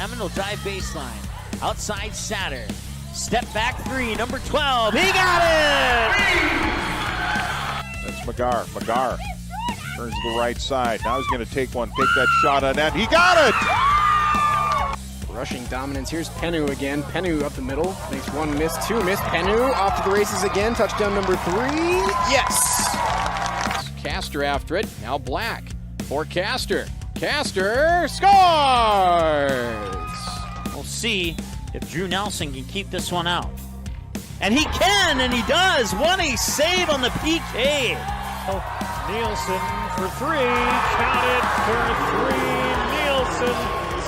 Hammond will drive baseline. Outside Satter. Step back three, number 12. He got it! That's McGar. McGar turns to the right side. Now he's going to take that shot on net. He got it! Rushing dominance. Here's Penu again. Penu up the middle. Makes one miss, two miss. Penu off to the races again. Touchdown number 3. Yes! Castor after it. Now Black for Castor. Castor scores! We'll see if Drew Nelson can keep this one out. And he can, and he does. A save on the PK. Nielsen for 3. Counted for 3. Nielsen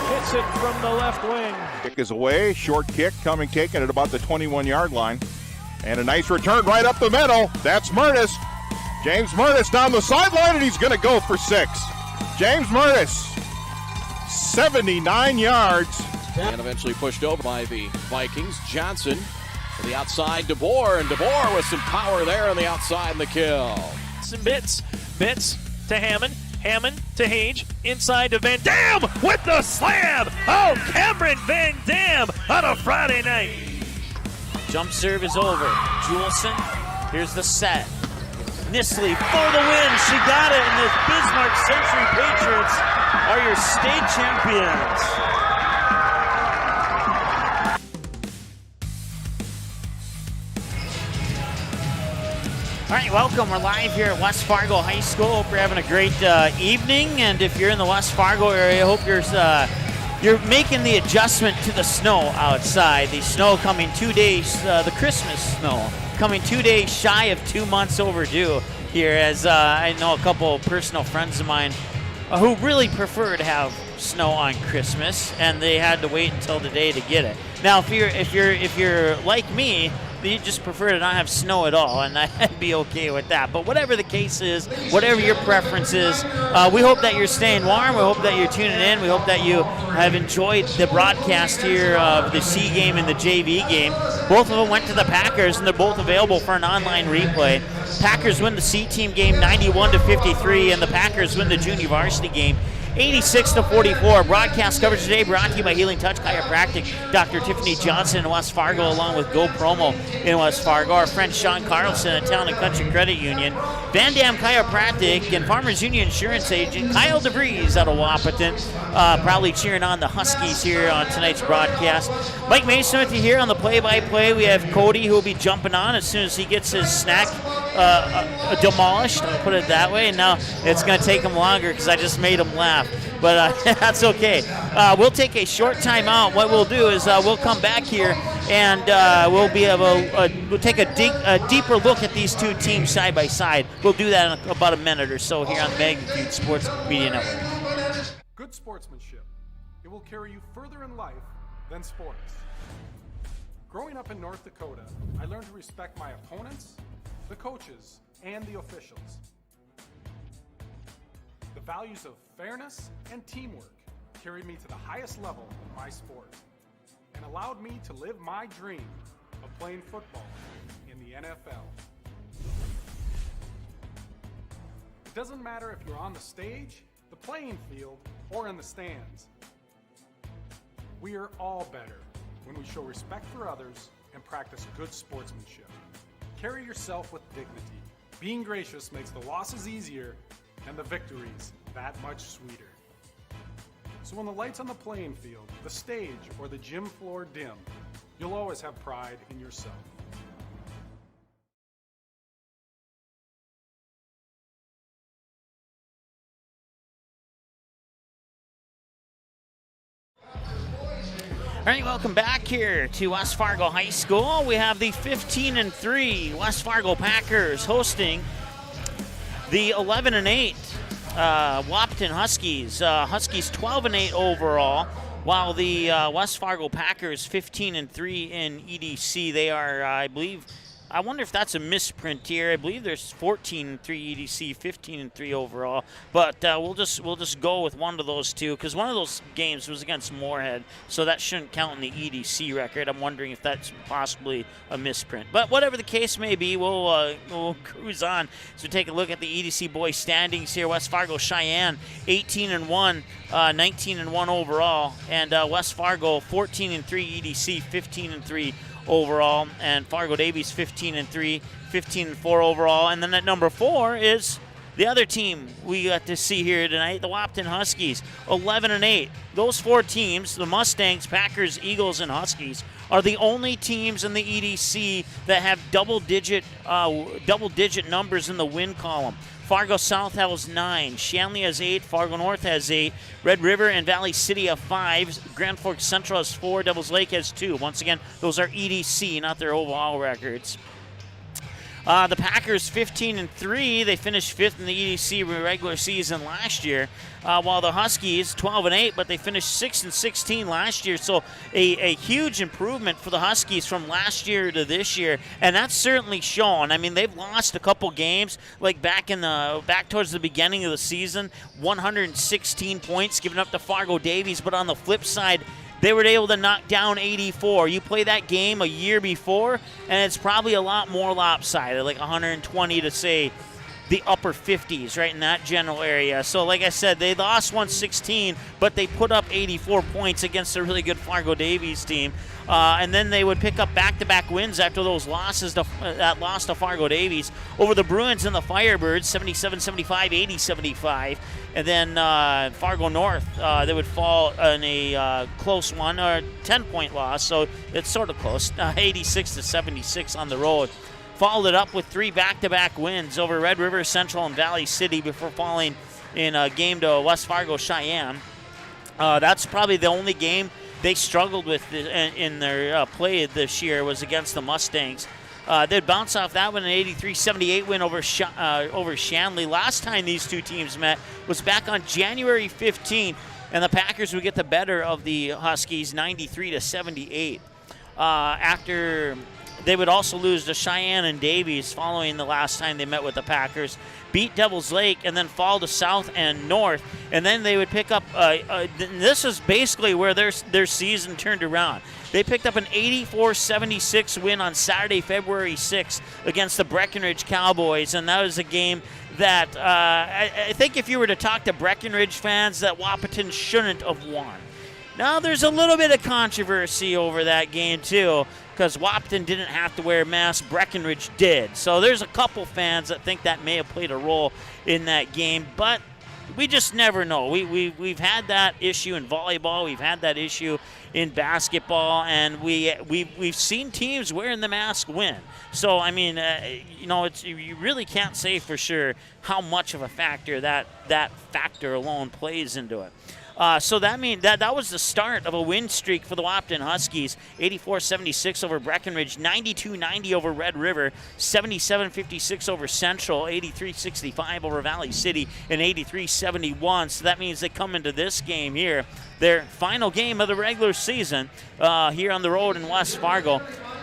hits it from the left wing. Kick is away. Short kick taken at about the 21-yard line. And a nice return right up the middle. That's Murtis. James Murtis down the sideline, and he's going to go for 6. James Murtis, 79 yards. And eventually pushed over by the Vikings. Johnson to the outside, DeBoer, and DeBoer with some power there on the outside and the kill. Some Bitts to Hammond. Hammond to Hage, inside to Van Dam with the slam! Oh, Cameron Van Dam on a Friday night. Jump serve is over. Juleson, here's the set. Nisley for the win. She got it, and the Bismarck Century Patriots are your state champions. All right, welcome. We're live here at West Fargo High School. Hope you're having a great evening, and if you're in the West Fargo area, hope you're making the adjustment to the snow outside. The snow coming 2 days, the Christmas snow coming 2 days shy of 2 months overdue here, as I know a couple of personal friends of mine who really prefer to have snow on Christmas, and they had to wait until today to get it. Now, if you're like me, you just prefer to not have snow at all, and I'd be okay with that. But whatever the case is, whatever your preference is, we hope that you're staying warm. We hope that you're tuning in. We hope that you have enjoyed the broadcast here of the C game and the JV game. Both of them went to the Packers, and they're both available for an online replay. Packers win the C team game 91-53, and the Packers win the junior varsity game 86-44. Broadcast coverage today brought to you by Healing Touch Chiropractic, Dr. Tiffany Johnson in West Fargo, along with Go Promo in West Fargo. Our friend Sean Carlson at Town and Country Credit Union. Van Dam Chiropractic and Farmers Union Insurance Agent Kyle DeVries out of Wahpeton, probably cheering on the Huskies here on tonight's broadcast. Mike Mason with you here on the play-by-play. We have Cody, who will be jumping on as soon as he gets his snack demolished, I'll put it that way. And now it's going to take him longer because I just made him laugh. But that's okay. We'll take a short time out. What we'll do is we'll come back here and we'll take a deeper look at these two teams side by side. We'll do that in about a minute or so here on the Magnitude Sports Media Network. Good sportsmanship. It will carry you further in life than sports. Growing up in North Dakota, I learned to respect my opponents, the coaches, and the officials. The values of fairness and teamwork carried me to the highest level of my sport and allowed me to live my dream of playing football in the NFL. It doesn't matter if you're on the stage, the playing field, or in the stands. We are all better when we show respect for others and practice good sportsmanship. Carry yourself with dignity. Being gracious makes the losses easier and the victories that much sweeter. So when the lights on the playing field, the stage, or the gym floor dim, you'll always have pride in yourself. All right, welcome back here to West Fargo High School. We have the 15-3 West Fargo Packers hosting the 11-8 Wahpeton Huskies. Huskies 12-8 overall, while the West Fargo Packers 15-3 in EDC. They are, I believe, I wonder if that's a misprint here. I believe there's 14-3 EDC, 15-3 overall. But we'll just go with one of those two, because one of those games was against Moorhead, so that shouldn't count in the EDC record. I'm wondering if that's possibly a misprint. But whatever the case may be, we'll cruise on. So take a look at the EDC boys standings here. West Fargo Cheyenne 18-1, 19-1 overall, and West Fargo 14-3 EDC, 15-3 overall, and Fargo Davies 15-3, 15-4 overall. And then at number 4 is the other team we got to see here tonight, the Wahpeton Huskies, 11-8. Those 4 teams, the Mustangs, Packers, Eagles, and Huskies, are the only teams in the EDC that have double-digit numbers in the win column. Fargo South has 9, Shanley has 8, Fargo North has 8, Red River and Valley City have 5, Grand Forks Central has 4, Devils Lake has 2. Once again, those are EDC, not their overall records. The Packers 15-3. They finished 5th in the EDC regular season last year, while the Huskies 12-8, but they finished 6-16 last year. So a huge improvement for the Huskies from last year to this year, and that's certainly shown. I mean, they've lost a couple games, like back towards the beginning of the season, 116 points given up to Fargo Davies, but on the flip side, they were able to knock down 84. You play that game a year before, and it's probably a lot more lopsided, like 120 to, say, the upper 50s, right in that general area. So, like I said, they lost 116, but they put up 84 points against a really good Fargo Davies team. And then they would pick up back-to-back wins after those losses that lost to Fargo Davies over the Bruins and the Firebirds, 77-75, 80-75. And then Fargo North, they would fall in a close one, or a 10-point loss, so it's sort of close, 86-76 on the road. Followed it up with 3 back-to-back wins over Red River, Central, and Valley City before falling in a game to West Fargo Cheyenne. That's probably the only game they struggled with in their play this year was against the Mustangs. They'd bounce off that one, an 83-78 win over Shanley. Last time these two teams met was back on January 15th, and the Packers would get the better of the Huskies, 93-78. After they would also lose to Cheyenne and Davies following the last time they met with the Packers, beat Devils Lake, and then fall to South and North. And then they would pick up, this is basically where their season turned around. They picked up an 84-76 win on Saturday, February 6th against the Breckenridge Cowboys. And that was a game that I think if you were to talk to Breckenridge fans, that Wahpeton shouldn't have won. Now, there's a little bit of controversy over that game, too, because Wahpeton didn't have to wear masks. Breckenridge did. So there's a couple fans that think that may have played a role in that game, but we just never know. We've had that issue in volleyball. We've had that issue in basketball, and we've seen teams wearing the mask win. So, I mean, you really can't say for sure how much of a factor that factor alone plays into it. So that means that was the start of a win streak for the Wahpeton Huskies. 84-76 over Breckenridge, 92-90 over Red River, 77-56 over Central, 83-65 over Valley City, and 83-71. So that means they come into this game here, their final game of the regular season, here on the road in West Fargo,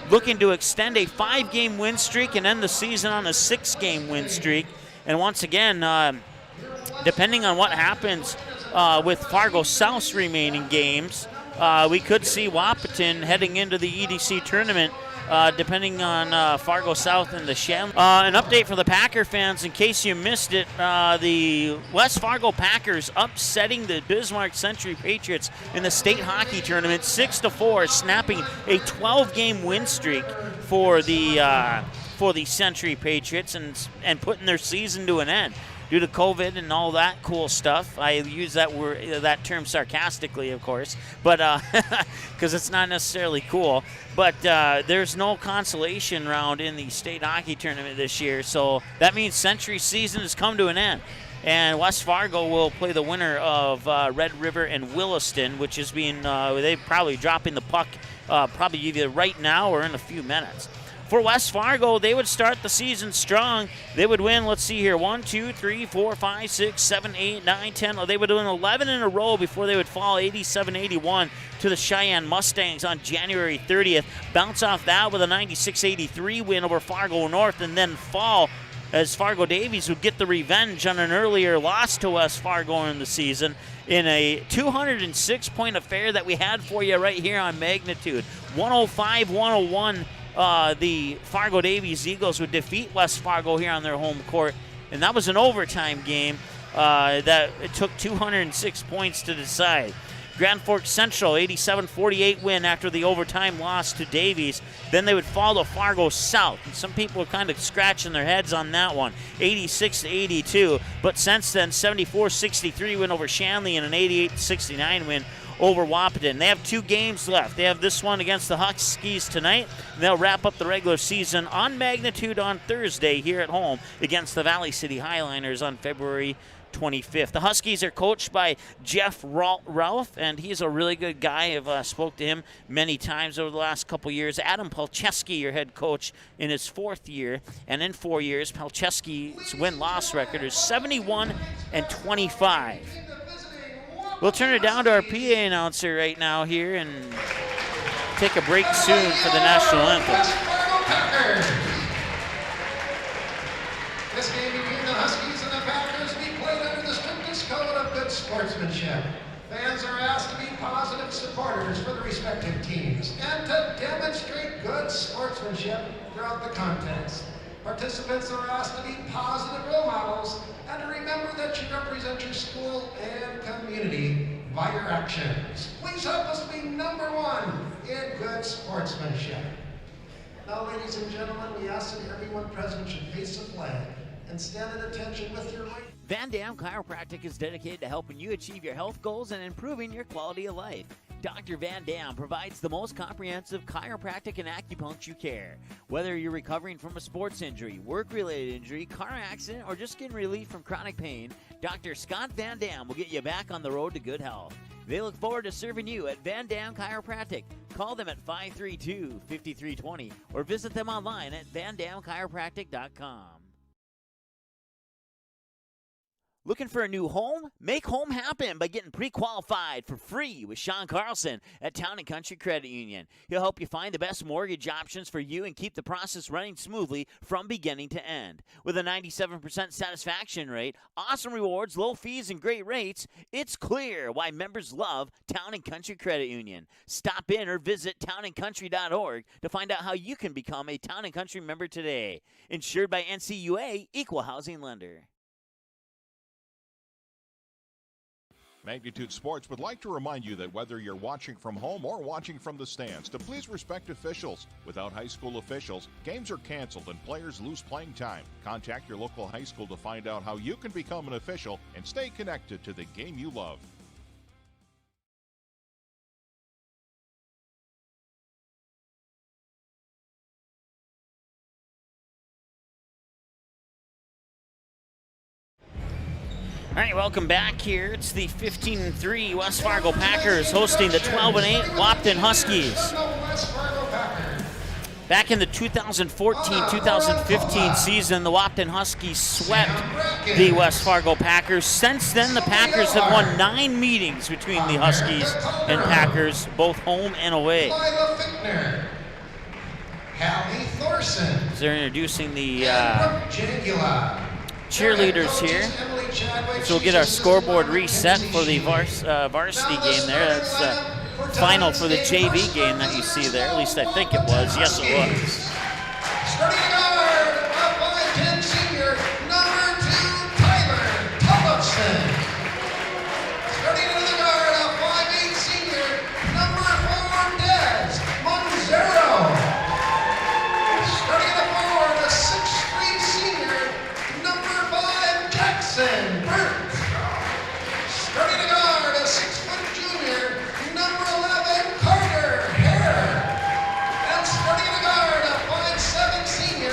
looking to extend a 5-game win streak and end the season on a 6-game win streak. And once again, depending on what happens with Fargo South's remaining games, we could see Wahpeton heading into the EDC tournament, depending on Fargo South and the Shem. An update for the Packer fans, in case you missed it, the West Fargo Packers upsetting the Bismarck Century Patriots in the state hockey tournament 6-4, snapping a 12-game win streak for the Century Patriots and putting their season to an end. Due to COVID and all that cool stuff. I use that term sarcastically, of course, but because it's not necessarily cool. But there's no consolation round in the state hockey tournament this year, so that means Century's season has come to an end. And West Fargo will play the winner of Red River and Williston, which is being they're probably dropping the puck probably either right now or in a few minutes. For West Fargo, they would start the season strong. They would win, let's see here, 1, 2, 3, 4, 5, 6, 7, 8, 9, 10. They would win 11 in a row before they would fall 87-81 to the Cheyenne Mustangs on January 30th. Bounce off that with a 96-83 win over Fargo North, and then fall as Fargo Davies would get the revenge on an earlier loss to West Fargo in the season in a 206-point affair that we had for you right here on Magnitude. 105-101. The Fargo Davies Eagles would defeat West Fargo here on their home court, and that was an overtime game that it took 206 points to decide. Grand Forks Central, 87-48 win after the overtime loss to Davies. Then they would fall to Fargo South. And some people are kind of scratching their heads on that one, 86-82. But since then, 74-63 win over Shanley and an 88-69 win over Wahpeton. They have 2 games left. They have this one against the Huskies tonight, and they'll wrap up the regular season on Magnitude on Thursday here at home against the Valley City Highliners on February 25th. The Huskies are coached by Jeff Ralph, and he's a really good guy. I've spoke to him many times over the last couple years. Adam Palczewski, your head coach, in his 4th year, and in 4 years, Palczewski's win-loss record is 71-25. We'll turn it down to our PA announcer right now here and take a break soon for the national anthem. This game between the Huskies and the Packers will be played under the strictest code of good sportsmanship. Fans are asked to be positive supporters for the respective teams and to demonstrate good sportsmanship throughout the contest. Participants are asked to be positive role models and to remember that you represent your school and community by your actions. Please help us be #1 in good sportsmanship. Now, ladies and gentlemen, we ask that everyone present should face the flag and stand at attention with your right. Van Dam Chiropractic is dedicated to helping you achieve your health goals and improving your quality of life. Dr. Van Dam provides the most comprehensive chiropractic and acupuncture care. Whether you're recovering from a sports injury, work-related injury, car accident, or just getting relief from chronic pain, Dr. Scott Van Dam will get you back on the road to good health. They look forward to serving you at Van Dam Chiropractic. Call them at 532-5320 or visit them online at vandamchiropractic.com. Looking for a new home? Make home happen by getting pre-qualified for free with Sean Carlson at Town & Country Credit Union. He'll help you find the best mortgage options for you and keep the process running smoothly from beginning to end. With a 97% satisfaction rate, awesome rewards, low fees, and great rates, it's clear why members love Town & Country Credit Union. Stop in or visit townandcountry.org to find out how you can become a Town & Country member today. Insured by NCUA, Equal Housing Lender. Magnitude Sports would like to remind you that whether you're watching from home or watching from the stands, to please respect officials. Without high school officials, games are canceled and players lose playing time. Contact your local high school to find out how you can become an official and stay connected to the game you love. All right, welcome back here. It's the 15-3 West Fargo Packers hosting the 12-8 Wahpeton Huskies. Back in the 2014-2015 season, the Wahpeton Huskies swept the West Fargo Packers. Since then, the Packers have won 9 meetings between the Huskies and Packers, both home and away. So they're introducing the cheerleaders here. So we'll get our scoreboard reset for the varsity game there. That's final for the JV game that you see there. At least I think it was. Yes, it was. Starting guard, a 5'10" senior, number 2, Tyler Tollefson. Starting into the guard, a 5'8" senior, number 4, Des Monzero. Starting at the forward, a 6'3" senior, number 5, Jackson Burt. Starting the guard, a 6-foot junior, number 11, Carter Hare. And starting the guard, a 5'7" senior,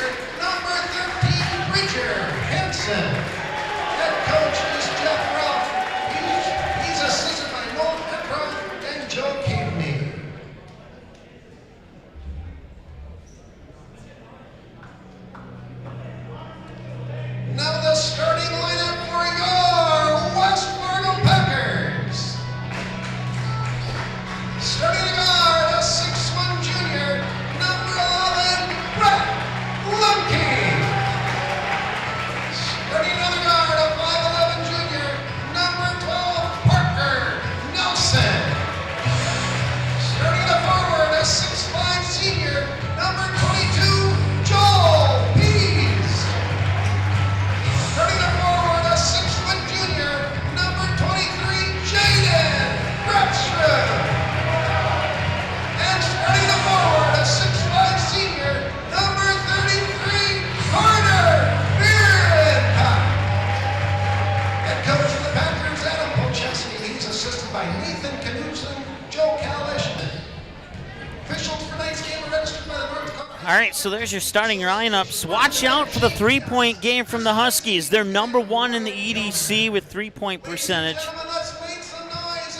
All right, so there's your starting lineups. Watch out for the three-point game from the Huskies. They're number 1 in the EDC with three-point percentage.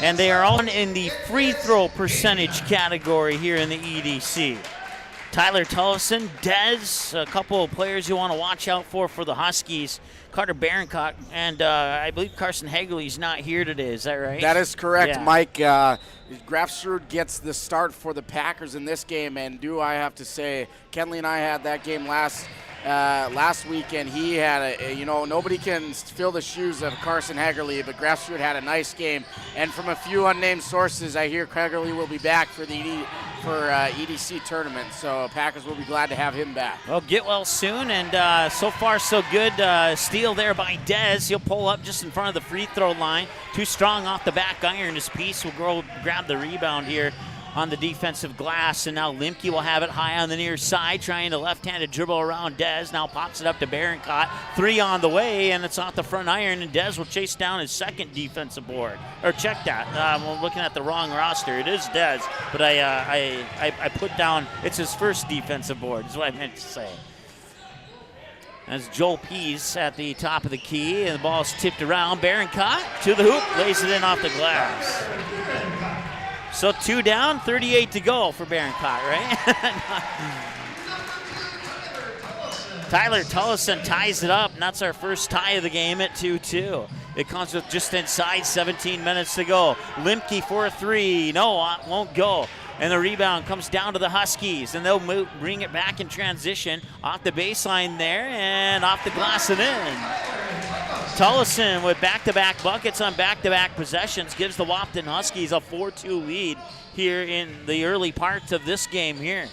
And they are on in the free throw percentage category here in the EDC. Tyler Tullison, Dez, a couple of players you want to watch out for the Huskies. Carter Barencott, and I believe Carson Hagley's not here today. Is that right? That is correct, yeah. Mike. Grafsrud gets the start for the Packers in this game, and do I have to say, Kenley and I had that game last week, and he had nobody can fill the shoes of Carson Hagerly, but Grafsrud had a nice game. And from a few unnamed sources, I hear Hagerly will be back for the EDC tournament, so Packers will be glad to have him back. Well, get well soon, and so far so good. Steal there by Dez. He'll pull up just in front of the free throw line. Too strong off the back iron. His piece will grab the rebound here on the defensive glass, and now Limke will have it high on the near side, trying to left-handed dribble around Dez. Now pops it up to Barencott. 3 on the way, and it's off the front iron, and Dez will chase down his second defensive board. Or check that. We're looking at the wrong roster. It is Dez, but I put down it's his first defensive board is what I meant to say. As Joel Pease at the top of the key, and the ball's tipped around. Barencott to the hoop, lays it in off the glass. So 2 down, 38 to go for Barencott, right? Tyler Tullison ties it up, and that's our first tie of the game at 2-2. It comes with just inside 17 minutes to go. Limke for a 3. No, won't go. And the rebound comes down to the Huskies, and they'll bring it back in transition off the baseline there and off the glass and in. Tullison with back-to-back buckets on back-to-back possessions gives the Wahpeton Huskies a 4-2 lead here in the early parts of this game here.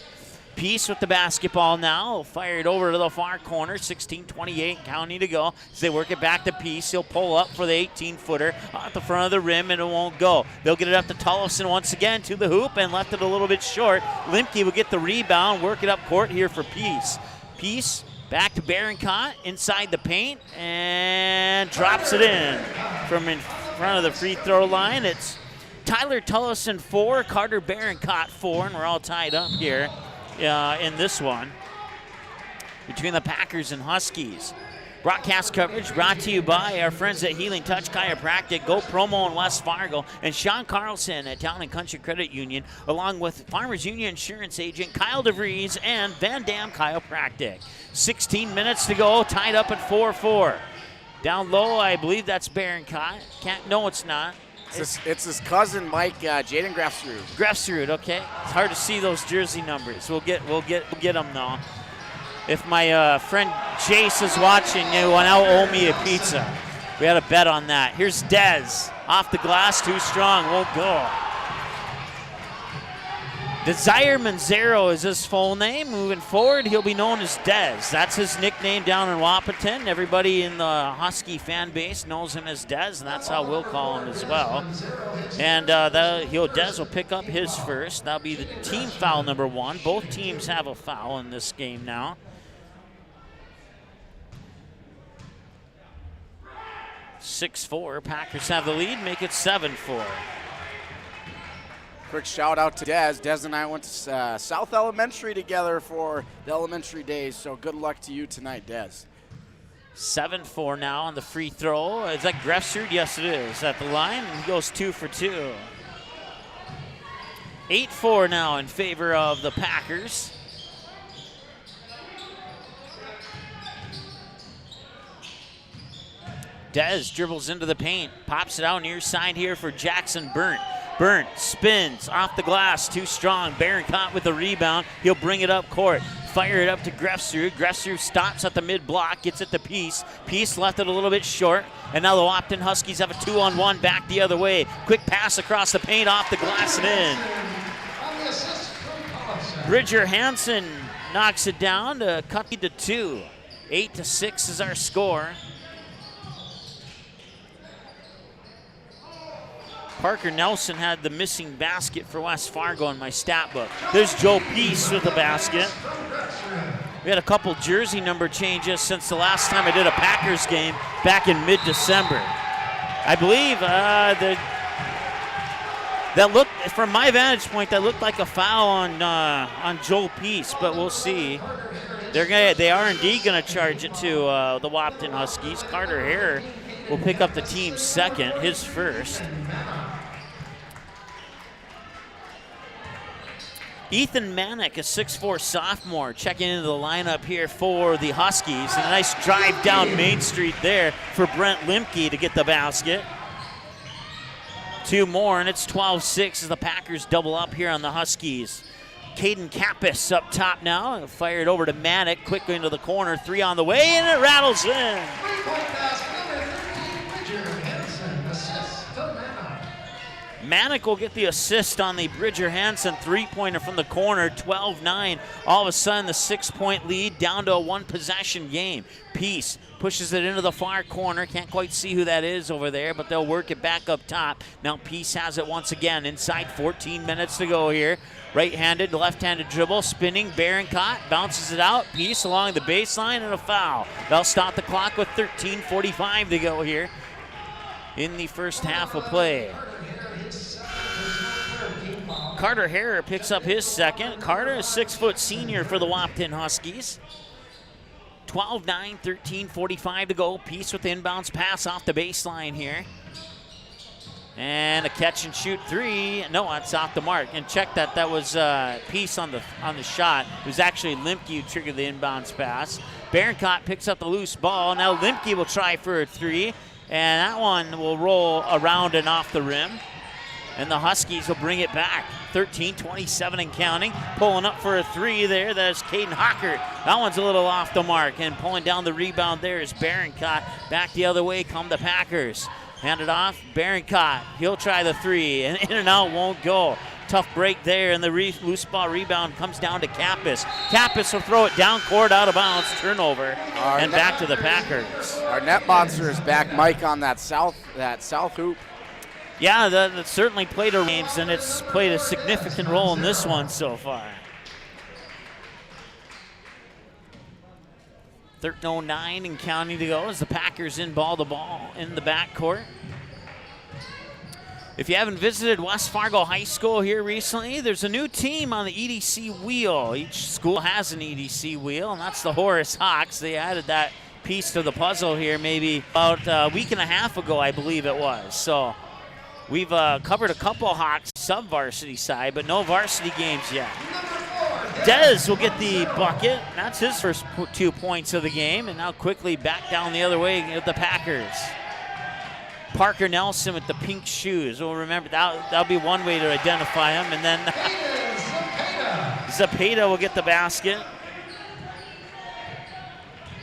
Peace with the basketball now. Fire it over to the far corner. 16:28 counting to go. As they work it back to Peace, he'll pull up for the 18-footer off the front of the rim, and it won't go. They'll get it up to Tullison once again to the hoop and left it a little bit short. Limke will get the rebound, work it up court here for Peace. Peace back to Barencott inside the paint and drops it in from in front of the free throw line. It's Tyler Tullison 4, Carter Barencott 4, and we're all tied up here in this one between the Packers and Huskies. Broadcast coverage brought to you by our friends at Healing Touch Chiropractic, Go Promo in West Fargo, and Sean Carlson at Town and Country Credit Union, along with Farmers Union Insurance Agent Kyle DeVries and Van Dam Chiropractic. 16 minutes to go, tied up at 4-4. Down low, I believe that's Barencott. No, it's not. It's his cousin, Mike, Jaden Grafsrud. Grafsrud, okay. It's hard to see those jersey numbers. We'll get them though. If my friend Jace is watching, you will now owe me a pizza. We had a bet on that. Here's Dez. Off the glass, too strong, won't go. Desire Manzero is his full name. Moving forward, he'll be known as Dez. That's his nickname down in Wahpeton. Everybody in the Husky fan base knows him as Dez, and that's how we'll call him as well. And Dez will pick up his first. That'll be the team foul number 1. Both teams have a foul in this game now. 6-4. Packers have the lead, make it 7-4. Quick shout out to Dez. Dez and I went to South Elementary together for the elementary days, so good luck to you tonight, Dez. 7-4 now on the free throw. Is that Grefsrud? Yes, it is. At the line, and he goes 2 for 2. 8-4 now in favor of the Packers. Dez dribbles into the paint, pops it out near side here for Jackson Burnt. Burnt spins off the glass, too strong. Barencott with the rebound. He'll bring it up court. Fire it up to Grefsrud. Grefsrud stops at the mid-block, gets it to Peace. Peace left it a little bit short, and now the Wahpeton Huskies have a 2-on-1 back the other way. Quick pass across the paint, off the glass and in. Bridger Hansen knocks it down to cut it to 2. 8-6 is our score. Parker Nelson had the missing basket for West Fargo in my stat book. There's Joe Peace with the basket. We had a couple jersey number changes since the last time I did a Packers game back in mid-December. I believe That looked, from my vantage point, that looked like a foul on Joel Peace, but we'll see. They are indeed going to charge it to the Wahpeton Huskies. Carter Hare will pick up the team's second, his first. Ethan Manick, a 6'4 sophomore, checking into the lineup here for the Huskies. And a nice drive down Main Street there for Brent Limke to get the basket. 2 more, and it's 12-6 as the Packers double up here on the Huskies. Caden Kappas up top now, fired over to Manick, quickly into the corner, 3 on the way, and it rattles in. Manick will get the assist on the Bridger Hansen three-pointer from the corner, 12-9. All of a sudden, the 6-point lead down to a 1-possession game. Peace pushes it into the far corner. Can't quite see who that is over there, but they'll work it back up top. Now Peace has it once again inside 14 minutes to go here. Right-handed, left-handed dribble, spinning, Barincott bounces it out. Peace along the baseline and a foul. They'll stop the clock with 13:45 to go here in the first half of play. Carter Hare picks up his second. Carter, a 6-foot senior for the Wahpeton Huskies. 12-9, 13:45 to go. Peace with the inbounds pass off the baseline here. And a catch and shoot 3. No, it's off the mark. And check that. That was Peace on the shot. It was actually Limke who triggered the inbounds pass. Barincott picks up the loose ball. Now Limke will try for a 3. And that one will roll around and off the rim. And the Huskies will bring it back. 13-27 and counting. Pulling up for a 3 there. That's Caden Hockert. That one's a little off the mark. And pulling down the rebound there is Barincott. Back the other way come the Packers. Hand it off. Barincott. He'll try the 3. And in and out won't go. Tough break there. And the loose ball rebound comes down to Kappas. Kappas will throw it down court, out of bounds. Turnover. And back to the Packers. Our net monster is back, Mike, on that south hoop. Yeah, that certainly played a games, and it's played a significant role in this one so far. 13:09 and counting to go as the Packers inball the ball in the backcourt. If you haven't visited West Fargo High School here recently, there's a new team on the EDC wheel. Each school has an EDC wheel, and that's the Horace Hawks. They added that piece to the puzzle here maybe about a week and a half ago, I believe it was. So we've covered a couple Hawks sub-varsity side, but no varsity games yet. Dez will get the bucket. That's his first 2 points of the game, and now quickly back down the other way with the Packers. Parker Nelson with the pink shoes. We'll remember that'll be one way to identify him, and then Zapata will get the basket.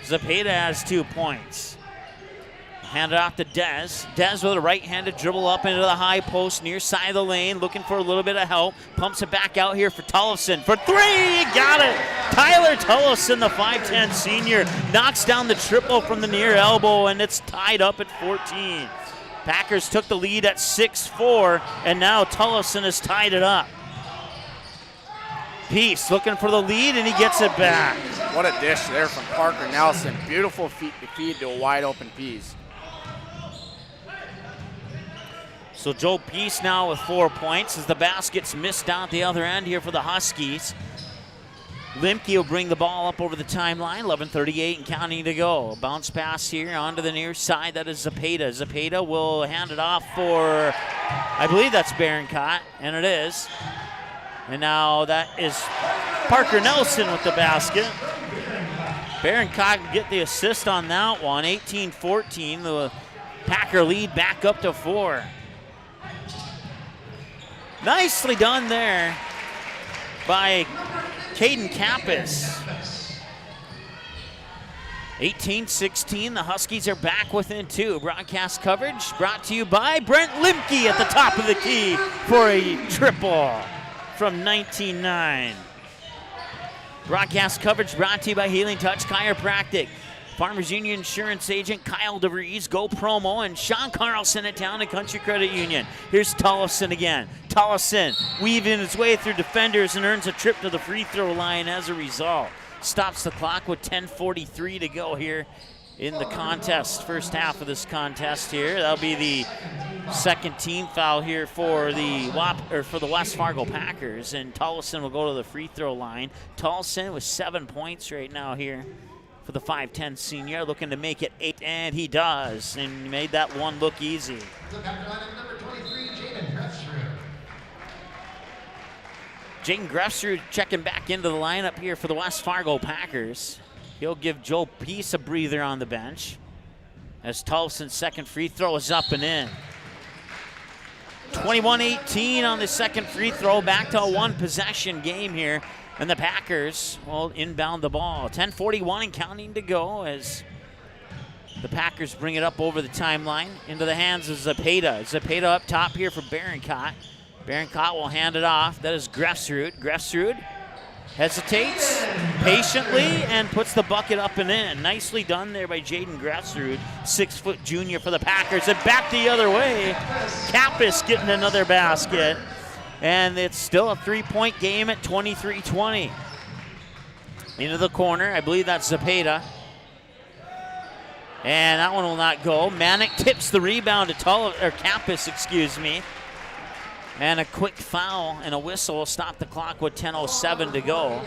Zapata has 2 points. Hand it off to Dez. Dez with a right-handed dribble up into the high post near side of the lane, looking for a little bit of help. Pumps it back out here for Tullifson for 3. Got it. Tyler Tullifson, the 5'10 senior, knocks down the triple from the near elbow, and it's tied up at 14. Packers took the lead at 6-4, and now Tullifson has tied it up. Peace looking for the lead, and he gets it back. What a dish there from Parker Nelson. Beautiful feed to a wide-open Peace. So Joe Peace now with 4 points as the basket's missed down at the other end here for the Huskies. Limke will bring the ball up over the timeline, 11:38 and counting to go. Bounce pass here onto the near side, that is Zapata. Zapata will hand it off for, I believe that's Barincott, and it is. And now that is Parker Nelson with the basket. Barincott can get the assist on that one, 18-14. The Packer lead back up to 4. Nicely done there by Caden Kappas. 18-16, the Huskies are back within 2. Broadcast coverage brought to you by Brent Limke at the top of the key for a triple from 19-9. Broadcast coverage brought to you by Healing Touch Chiropractic. Farmers Union Insurance Agent Kyle DeVries, Go Promo, and Sean Carlson at Town and Country Credit Union. Here's Tullifson again. Tullifson weaving his way through defenders and earns a trip to the free throw line as a result. Stops the clock with 10:43 to go here in the contest, first half of this contest here. That'll be the Second team foul here for the West Fargo Packers, and Tollefson will go to the free throw line. Tollefson with 7 points right now here for the 5'10 senior, looking to make it 8, and he does, and made that one look easy. The Packer lineup, number 23, Jaden Grefsrud. Jaden Grefsrud checking back into the lineup here for the West Fargo Packers. He'll give Joe Peace a breather on the bench as Tollefson's second free throw is up and in. 21-18 on the second free throw. Back to a one-possession game here. And the Packers will inbound the ball. 10:41 and counting to go as the Packers bring it up over the timeline into the hands of Zepeda. Zepeda up top here for Barincott. Barincott will hand it off. That is Grefsrud. Grefsrud hesitates patiently and puts the bucket up and in. Nicely done there by Jaden Grefsrud, 6-foot junior for the Packers. And back the other way, Kappas getting another basket. And it's still a three-point game at 23-20. Into the corner, I believe that's Zepeda. And that one will not go. Manick tips the rebound to Kappas, excuse me. And a quick foul and a whistle will stop the clock with 10:07 to go.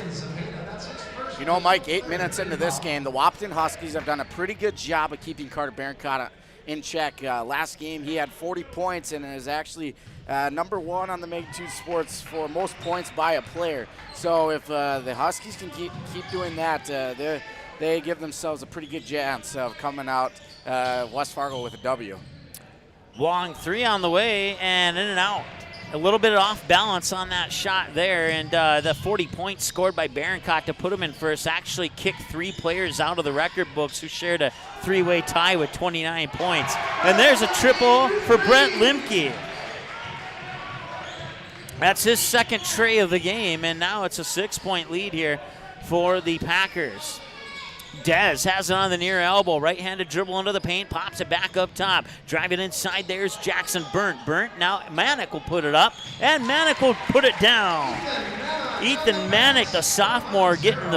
You know, Mike, 8 minutes into this game, the Wahpeton Huskies have done a pretty good job of keeping Carter Barincott in check. Last game, he had 40 points and is actually number 1 on the Magnitude Sports for most points by a player. So if the Huskies can keep doing that, they give themselves a pretty good chance of coming out West Fargo with a W. Long three on the way and in and out. A little bit off balance on that shot there, and the 40 points scored by Barincott to put him in first actually kicked 3 players out of the record books who shared a 3-way tie with 29 points. And there's a triple for Brent Limke. That's his second tray of the game, and now it's a 6-point lead here for the Packers. Dez has it on the near elbow. Right-handed dribble into the paint, pops it back up top. Driving inside, there's Jackson Burnt. Now Manick will put it up, and Manick will put it down. Ethan Manick, the sophomore, getting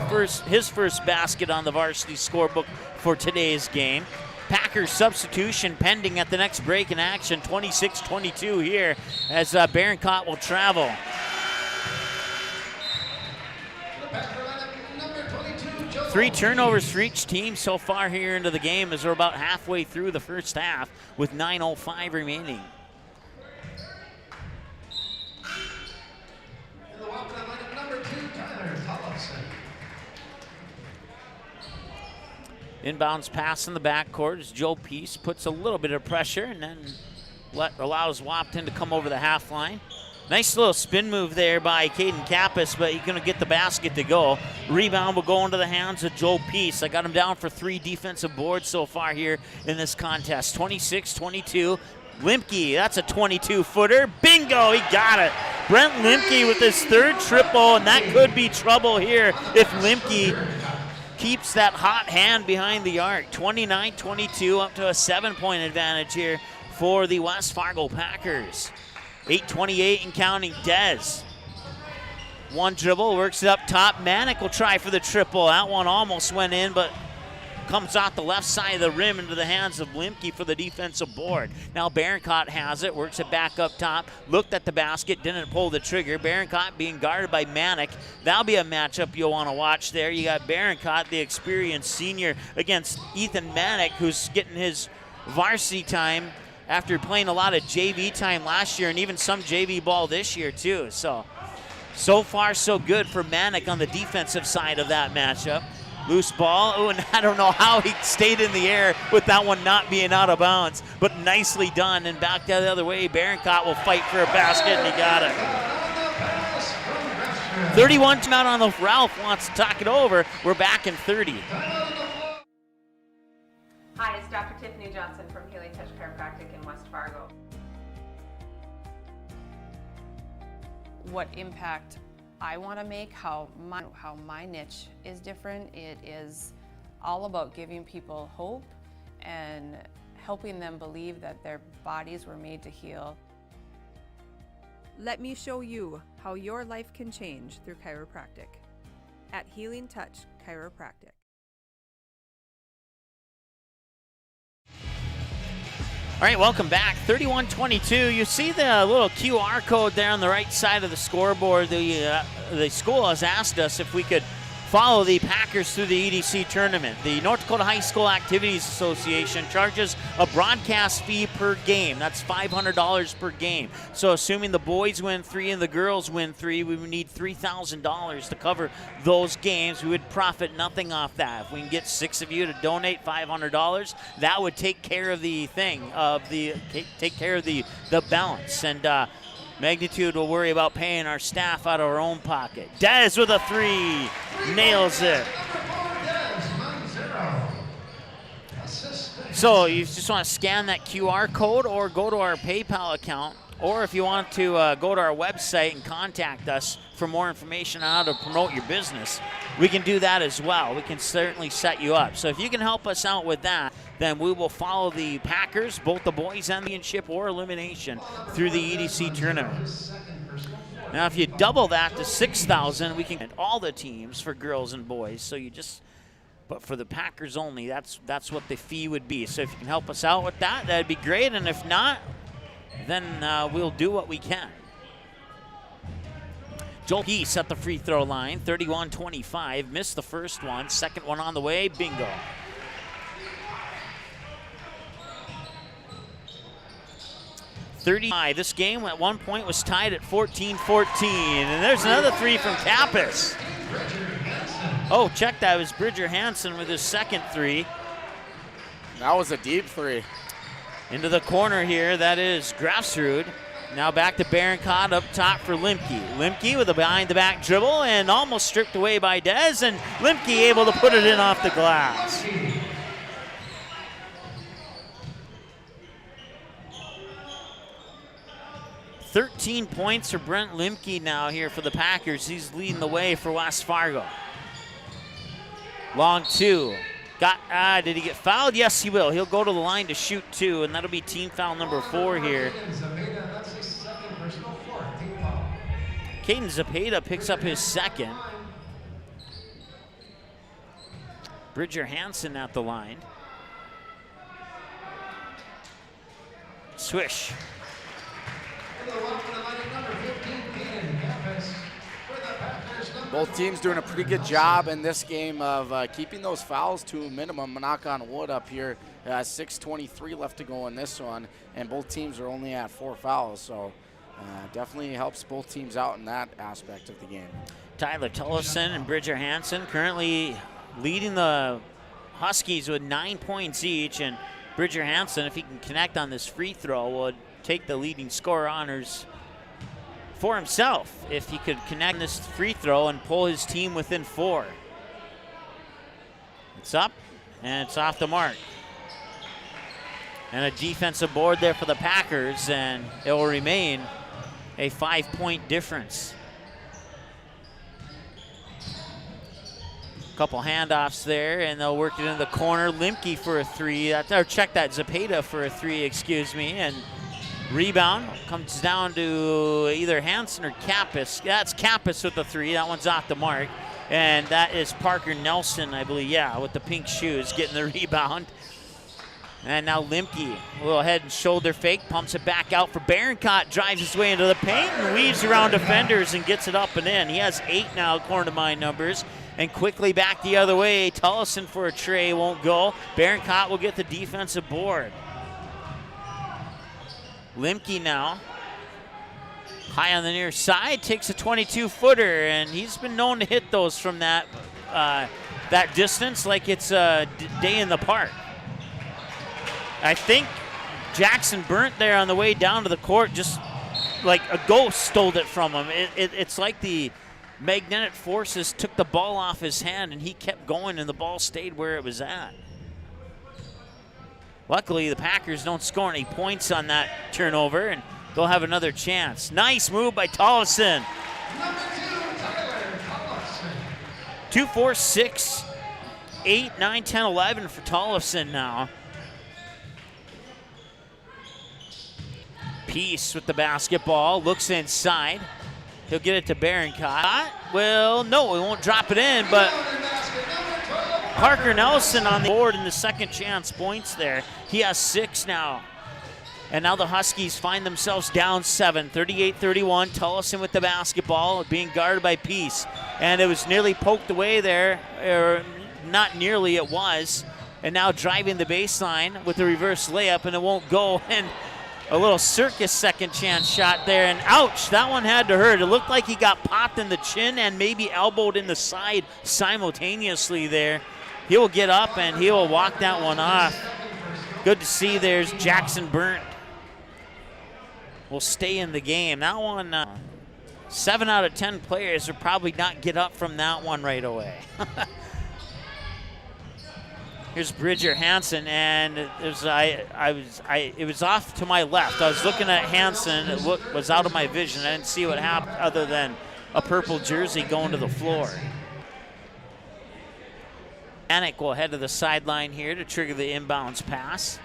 his first basket on the varsity scorebook for today's game. Packers substitution pending at the next break in action. 26-22 here as Barincott will travel. 3 turnovers for each team so far here into the game as we're about halfway through the first half with 9:05 remaining. Inbounds pass in the backcourt as Joe Peace puts a little bit of pressure and then allows Wahpeton to come over the half line. Nice little spin move there by Caden Kappas, but he's going to get the basket to go. Rebound will go into the hands of Joe Peace. I got him down for 3 defensive boards so far here in this contest. 26-22. Limke, that's a 22-footer. Bingo, he got it. Brent Limke with his 3rd triple, and that could be trouble here if Limke keeps that hot hand behind the arc. 29-22, up to a 7-point advantage here for the West Fargo Packers. 8:28 and counting. Dez. One dribble, works it up top. Manick will try for the triple. That one almost went in, but comes off the left side of the rim into the hands of Limke for the defensive board. Now Barincott has it, works it back up top. Looked at the basket, didn't pull the trigger. Barincott being guarded by Manick. That'll be a matchup you'll want to watch there. You got Barincott, the experienced senior, against Ethan Manick, who's getting his varsity time after playing a lot of JV time last year and even some JV ball this year too. So far so good for Manick on the defensive side of that matchup. Loose ball, oh, and I don't know how he stayed in the air with that one not being out of bounds, but nicely done. And back the other way, Barincott will fight for a basket, and he got it. 31 out on the Ralph wants to talk it over. We're back in 30. Hi, it's Dr. Tiffany Johnson from Healing Touch Chiropractic in West Fargo. What impact I want to make, how my niche is different. It is all about giving people hope and helping them believe that their bodies were made to heal. Let me show you how your life can change through chiropractic at Healing Touch Chiropractic. All right, welcome back. 31-22. You see the little QR code there on the right side of the scoreboard. The school has asked us if we could follow the Packers through the EDC tournament. The North Dakota High School Activities Association charges a broadcast fee per game. That's $500 per game. So assuming the boys win 3 and the girls win 3, we would need $3,000 to cover those games. We would profit nothing off that. If we can get 6 of you to donate $500, that would take care of the balance. And Magnitude will worry about paying our staff out of our own pocket. Dez with a 3. Nails it. So you just want to scan that QR code or go to our PayPal account. Or if you want to go to our website and contact us for more information on how to promote your business, we can do that as well. We can certainly set you up. So if you can help us out with that, then we will follow the Packers, both the boys and the championship or elimination, through the EDC tournament. Now, if you double that to 6,000, we can get all the teams for girls and boys. So but for the Packers only, that's what the fee would be. So if you can help us out with that, that'd be great. And if not, then we'll do what we can. Joel Geese at the free throw line, 31-25. Missed the first one. Second one on the way. Bingo. This game at one point was tied at 14-14. And there's another 3 from Kappas. Oh, check that. It was Bridger Hansen with his second 3. That was a deep 3. Into the corner here, that is Grafsrud. Now back to Barancott up top for Limke. Limke with a behind-the-back dribble and almost stripped away by Dez, and Limke able to put it in off the glass. $13 points for Brent Limke now here for the Packers. He's leading the way for West Fargo. Long 2. Did he get fouled? Yes, he will. He'll go to the line to shoot 2, and that'll be team foul number 4 here. Caden Zapata picks up his second. Bridger Hansen at the line. Swish. Both teams doing a pretty good job in this game of keeping those fouls to a minimum. Knock on wood up here. 6:23 left to go in this one, and both teams are only at 4 fouls. So definitely helps both teams out in that aspect of the game. Tyler Tullison and Bridger Hansen currently leading the Huskies with 9 points each, and Bridger Hansen, if he can connect on this free throw, would take the leading scorer honors for himself if he could connect this free throw and pull his team within 4. It's up, and it's off the mark. And a defensive board there for the Packers, and it will remain a 5-point difference. Couple handoffs there, and they'll work it in the corner. Limke for a 3, or check that, Zapata for a 3, excuse me, and rebound comes down to either Hansen or Kappas. That's Kappas with the 3. That one's off the mark. And that is Parker Nelson, I believe, yeah, with the pink shoes, getting the rebound. And now Limke, a little head and shoulder fake, pumps it back out for Barancott, drives his way into the paint and weaves around defenders and gets it up and in. He has 8 now, according to my numbers. And quickly back the other way, Tullison for a tray, won't go. Barancott will get the defensive board. Limke now, high on the near side, takes a 22-footer, and he's been known to hit those from that distance like it's a day in the park. I think Jackson Burnt there on the way down to the court, just like a ghost stole it from him. It's like the magnetic forces took the ball off his hand, and he kept going, and the ball stayed where it was at. Luckily, the Packers don't score any points on that turnover, and they'll have another chance. Nice move by Tullison. 2, 4, 6, 8, 9, 10, 11 for Tullison now. Peace with the basketball, looks inside. He'll get it to Barancott. Well, no, he won't drop it in, but Parker Nelson on the board in the second chance points there. He has 6 now. And now the Huskies find themselves down 7, 38-31. Tullison with the basketball, being guarded by Peace. And it was nearly poked away there, or not nearly, it was. And now driving the baseline with the reverse layup, and it won't go. And a little circus second chance shot there, and ouch, that one had to hurt. It looked like he got popped in the chin and maybe elbowed in the side simultaneously there. He will get up and he will walk that one off. Good to see there's Jackson Burnt will stay in the game. That one, 7 out of 10 players will probably not get up from that one right away. Here's Bridger Hansen, and it was off to my left. I was looking at Hansen. It was out of my vision. I didn't see what happened other than a purple jersey going to the floor. Manek will head to the sideline here to trigger the inbounds pass.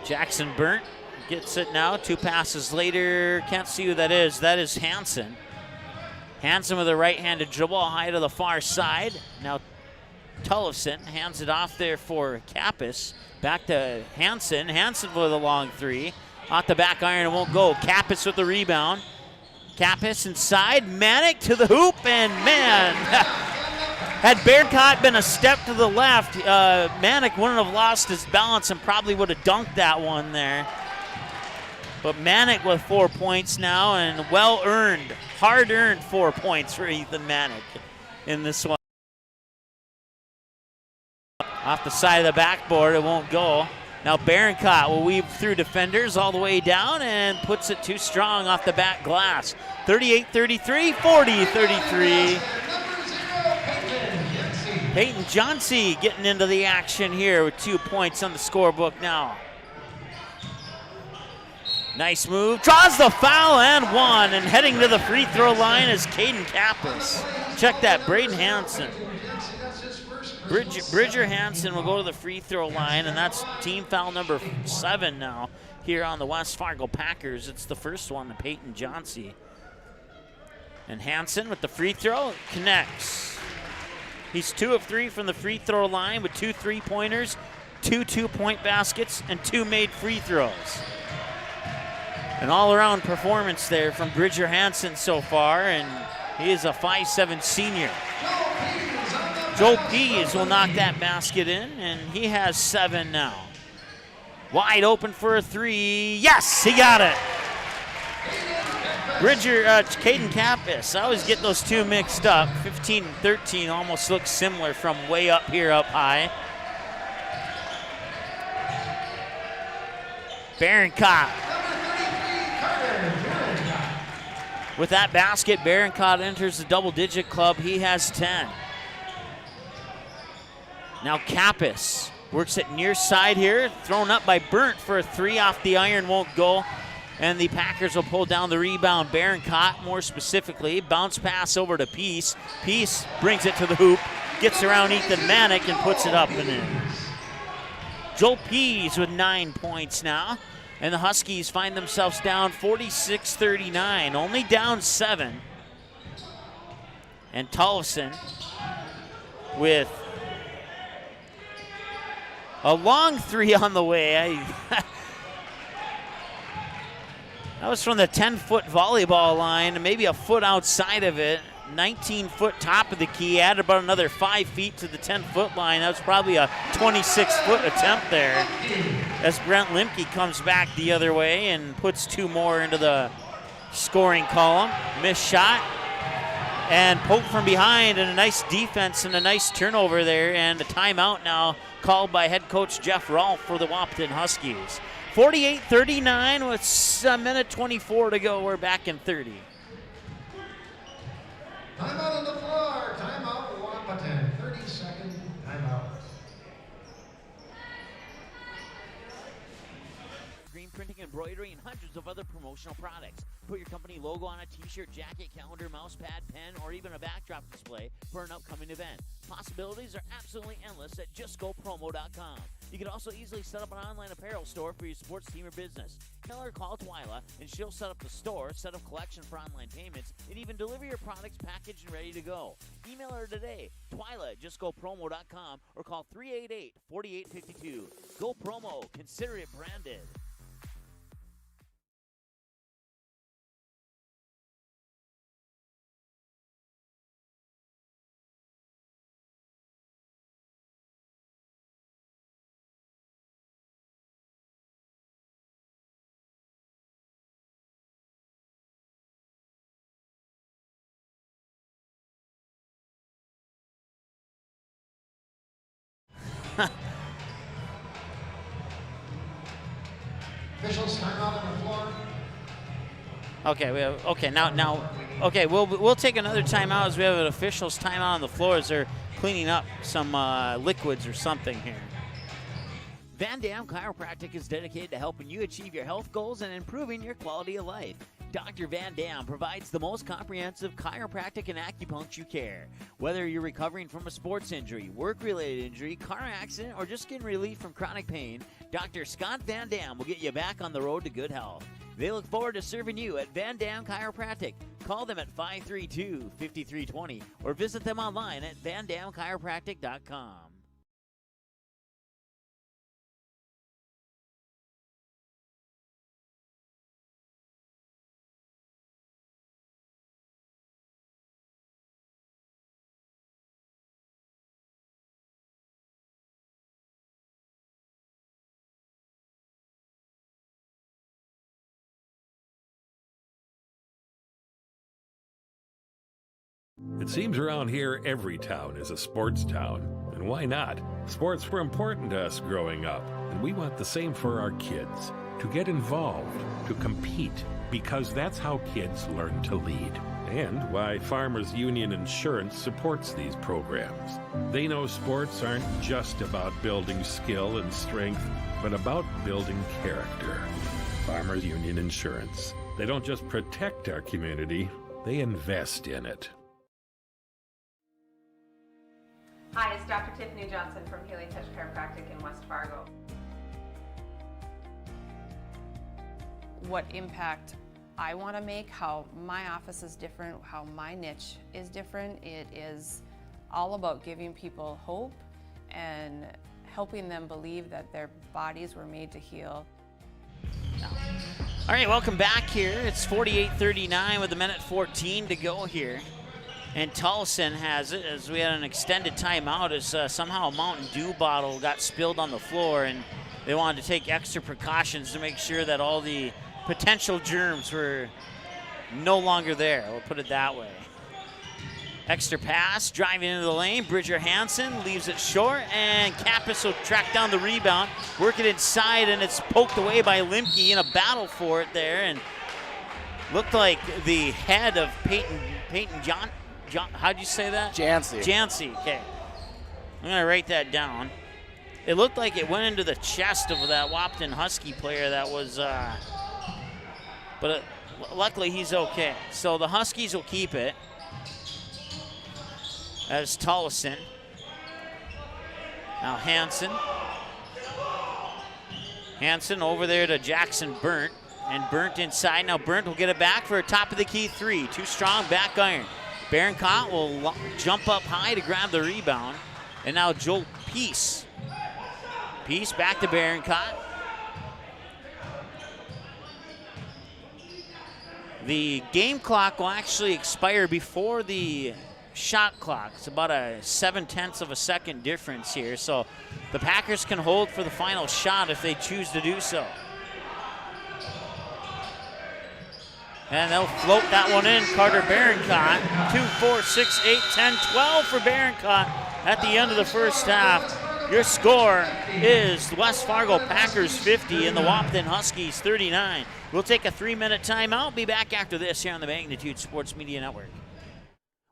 Jackson Burnt gets it now. 2 passes later. Can't see who that is. That is Hansen. Hansen with a right-handed dribble high to the far side. Now Tullison hands it off there for Kappas. Back to Hansen. Hansen with a long 3. Off the back iron, it won't go. Kappas with the rebound. Kappas inside. Manek to the hoop, and man, had Bearcott been a step to the left, Manek wouldn't have lost his balance and probably would have dunked that one there. But Manek with 4 points now, and well-earned, hard-earned 4 points for Ethan Manek in this one. Off the side of the backboard, it won't go. Now Bearcott will weave through defenders all the way down and puts it too strong off the back glass. 38-33, 40-33. Peyton Johnsey getting into the action here with 2 points on the scorebook now. Nice move, draws the foul and 1, and heading to the free throw line is Caden Kappas. Check that, Braden Hansen. Bridger Hansen will go to the free throw line, and that's team foul number 7 now here on the West Fargo Packers. It's the first one to Peyton Johnsey. And Hansen with the free throw connects. He's 2 of 3 from the free throw line with 2 3-pointers, 2 2-point baskets, and 2 made free throws. An all-around performance there from Bridger Hansen so far, and he is a 5'7" senior. Joe Pease will knock that basket in, and he has 7 now. Wide open for a 3. Yes, he got it. Caden Kappas. I always get those 2 mixed up. 15 and 13 almost looks similar from way up here up high. Bearcott. With that basket, Bearcott enters the double-digit club. He has 10. Now Kappas works it near side here, thrown up by Burnt for a 3 off the iron, won't go. And the Packers will pull down the rebound. Bearcott, more specifically, bounce pass over to Peace. Peace brings it to the hoop, gets around Ethan Manek and puts it up and in. Joel Pease with 9 points now. And the Huskies find themselves down 46-39, only down 7. And Tullison with a long 3 on the way. That was from the 10-foot volleyball line, maybe a foot outside of it. 19-foot top of the key, added about another 5 feet to the 10-foot line. That was probably a 26-foot attempt there. As Brent Limke comes back the other way and puts 2 more into the scoring column. Missed shot and poke from behind, and a nice defense and a nice turnover there, and a timeout now called by head coach Jeff Rolfe for the Wahpeton Huskies. 48-39 with a minute 24 to go. We're back in 30. Timeout on the floor. Timeout Wahpeton. 30-second timeout. Screen printing, embroidery, and hundreds of other promotional products. Put your company logo on a t-shirt, jacket, calendar, mouse pad, pen, or even a backdrop display for an upcoming event. Possibilities are absolutely endless at justgopromo.com. You can also easily set up an online apparel store for your sports team or business. Tell her call Twyla, and she'll set up the store, set up collection for online payments, and even deliver your products packaged and ready to go. Email her today, Twyla at justgopromo.com, or call 388-4852. Go Promo. Consider it branded. Officials timeout on the floor. Okay, we'll take another timeout as we have an officials timeout on the floor as they're cleaning up some liquids or something here. Van Dam Chiropractic is dedicated to helping you achieve your health goals and improving your quality of life. Dr. Van Dam provides the most comprehensive chiropractic and acupuncture care. Whether you're recovering from a sports injury, work-related injury, car accident, or just getting relief from chronic pain, Dr. Scott Van Dam will get you back on the road to good health. They look forward to serving you at Van Dam Chiropractic. Call them at 532-5320 or visit them online at vandamchiropractic.com. It seems around here every town is a sports town. And why not? Sports were important to us growing up, and we want the same for our kids. To get involved, to compete, because that's how kids learn to lead. And why Farmers Union Insurance supports these programs. They know sports aren't just about building skill and strength, but about building character. Farmers Union Insurance. They don't just protect our community, they invest in it. Hi, it's Dr. Tiffany Johnson from Healing Touch Chiropractic in West Fargo. What impact I want to make, how my office is different, how my niche is different. It is all about giving people hope and helping them believe that their bodies were made to heal. All right, welcome back here. It's 48-39 with a minute 14 to go here. And Tolleson has it as we had an extended timeout as somehow a Mountain Dew bottle got spilled on the floor, and they wanted to take extra precautions to make sure that all the potential germs were no longer there. We'll put it that way. Extra pass, driving into the lane. Bridger Hansen leaves it short, and Kappas will track down the rebound, work it inside, and it's poked away by Limke in a battle for it there, and looked like the head of Peyton John, how'd you say that? Jancy, okay. I'm gonna write that down. It looked like it went into the chest of that Wahpeton Husky player that was, but luckily he's okay. So the Huskies will keep it. As Tolleson. Now Hansen. Hansen over there to Jackson Burnt. And Burnt inside. Now Burnt will get it back for a top of the key three. Too strong, back iron. Berencott will jump up high to grab the rebound. And now Joel Peace. Peace back to Berencott. The game clock will actually expire before the shot clock. It's about a 7/10 of a second difference here. So the Packers can hold for the final shot if they choose to do so. And they'll float that one in. Carter Berencott, 2, 4, 6, 8, 10, 12 for Berencott at the end of the first half. Your score is West Fargo Packers 50 and the Wahpeton Huskies 39. We'll take a 3-minute timeout. Be back after this here on the Magnitude Sports Media Network.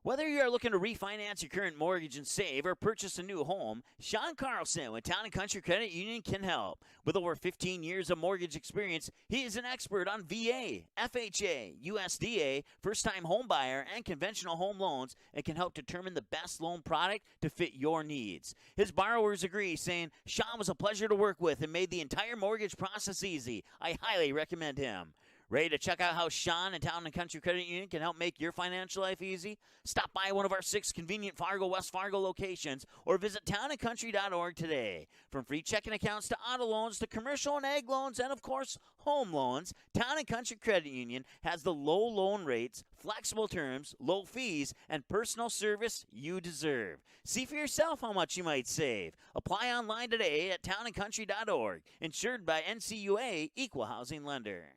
Whether you are looking to refinance your current mortgage and save or purchase a new home, Sean Carlson with Town & Country Credit Union can help. With over 15 years of mortgage experience, he is an expert on VA, FHA, USDA, first-time home buyer, and conventional home loans and can help determine the best loan product to fit your needs. His borrowers agree, saying, Sean was a pleasure to work with and made the entire mortgage process easy. I highly recommend him. Ready to check out how Sean and Town & Country Credit Union can help make your financial life easy? Stop by one of our 6 convenient Fargo, West Fargo locations or visit townandcountry.org today. From free checking accounts to auto loans to commercial and ag loans and, of course, home loans, Town & Country Credit Union has the low loan rates, flexible terms, low fees, and personal service you deserve. See for yourself how much you might save. Apply online today at townandcountry.org. Insured by NCUA Equal Housing Lender.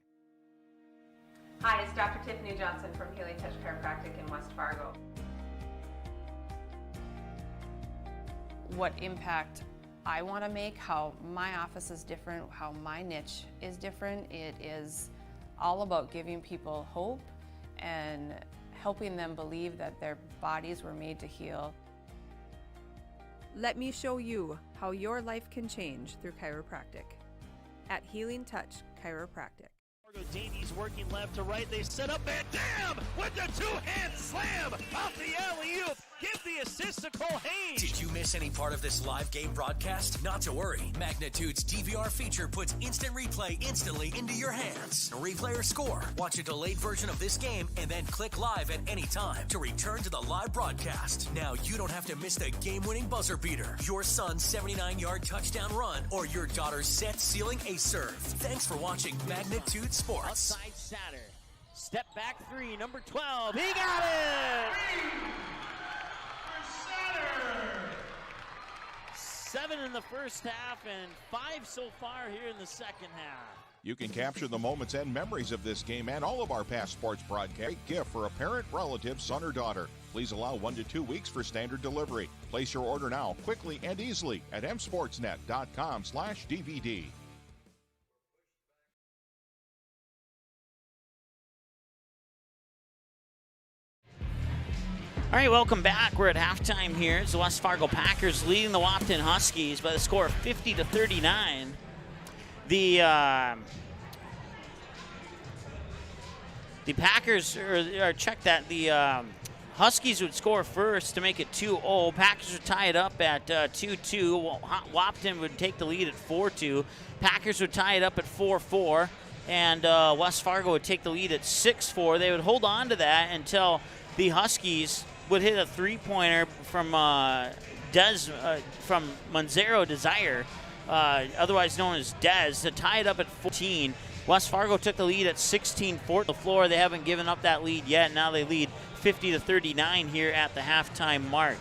Hi, it's Dr. Tiffany Johnson from Healing Touch Chiropractic in West Fargo. What impact I want to make, how my office is different, how my niche is different. It is all about giving people hope and helping them believe that their bodies were made to heal. Let me show you how your life can change through chiropractic at Healing Touch Chiropractic. Davies working left to right. They set up Van Dam with the two-hand slam off the alley-oop. Give the assist to Cole Haynes. Did you miss any part of this live game broadcast? Not to worry. Magnitude's DVR feature puts instant replay instantly into your hands. Replay or score. Watch a delayed version of this game and then click live at any time to return to the live broadcast. Now you don't have to miss the game-winning buzzer beater, your son's 79-yard touchdown run, or your daughter's set-sealing ace serve. Thanks for watching Magnitude Sports. Outside Satter. Step back 3, number 12. He got it! 7 in the first half and 5 so far here in the second half. You can capture the moments and memories of this game and all of our past sports broadcasts. Great gift for a parent, relative, son, or daughter. Please allow 1 to 2 weeks for standard delivery. Place your order now, quickly and easily at msportsnet.com/DVD. All right, welcome back. We're at halftime here. It's the West Fargo Packers leading the Wahpeton Huskies by the score of 50-39. The Packers, the Huskies would score first to make it 2-0. Packers would tie it up at 2-2. Wahpeton would take the lead at 4-2. Packers would tie it up at 4-4. And West Fargo would take the lead at 6-4. They would hold on to that until the Huskies would hit a three-pointer from from Monzero Desire, otherwise known as Dez, to tie it up at 14. West Fargo took the lead at 16-4 the floor. They haven't given up that lead yet. Now they lead 50-39 here at the halftime mark.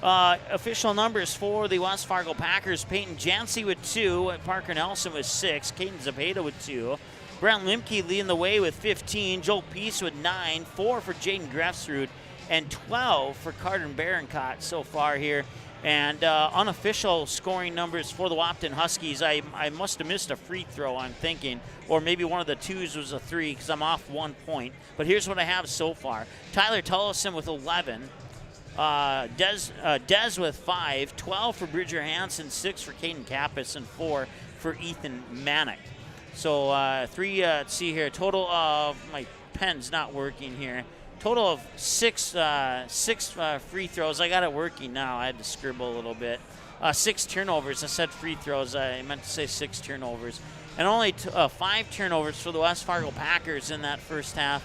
Official numbers for the West Fargo Packers: Peyton Jancy with 2, Parker Nelson with 6, Caden Zapata with 2, Brent Limke leading the way with 15, Joel Peace with 9, 4 for Jaden Grefsrud, and 12 for Carter Baroncott so far here. And unofficial scoring numbers for the Wahpeton Huskies, I must have missed a free throw, I'm thinking, or maybe one of the twos was a 3 because I'm off 1 point. But here's what I have so far. Tyler Tullison with 11, Dez with 5, 12 for Bridger Hansen, 6 for Caden Kappas, and 4 for Ethan Manick. So let's see here, total of, my pen's not working here. Total of six free throws. I got it working now. I had to scribble a little bit. 6 turnovers. I said free throws. I meant to say 6 turnovers. And only 5 turnovers for the West Fargo Packers in that first half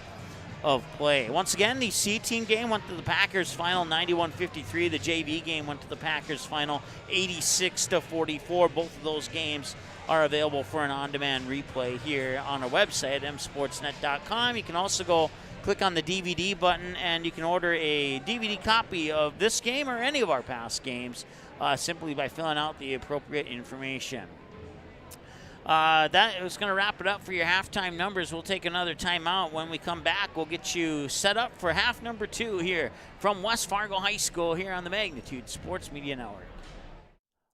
of play. Once again, the C-team game went to the Packers final 91-53. The JV game went to the Packers final 86-44. Both of those games are available for an on-demand replay here on our website, msportsnet.com. You can also go click on the DVD button and you can order a DVD copy of this game or any of our past games simply by filling out the appropriate information. That is going to wrap it up for your halftime numbers. We'll take another timeout. When we come back, we'll get you set up for half number 2 here from West Fargo High School here on the Magnitude Sports Media Network.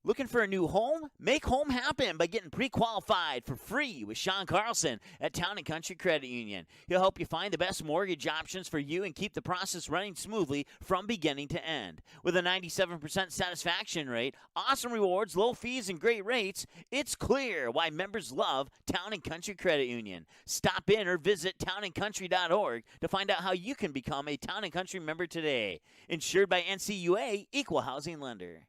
Looking for a new home? Make home happen by getting pre-qualified for free with Sean Carlson at Town & Country Credit Union. He'll help you find the best mortgage options for you and keep the process running smoothly from beginning to end. With a 97% satisfaction rate, awesome rewards, low fees, and great rates, it's clear why members love Town & Country Credit Union. Stop in or visit townandcountry.org to find out how you can become a Town & Country member today. Insured by NCUA, Equal Housing Lender.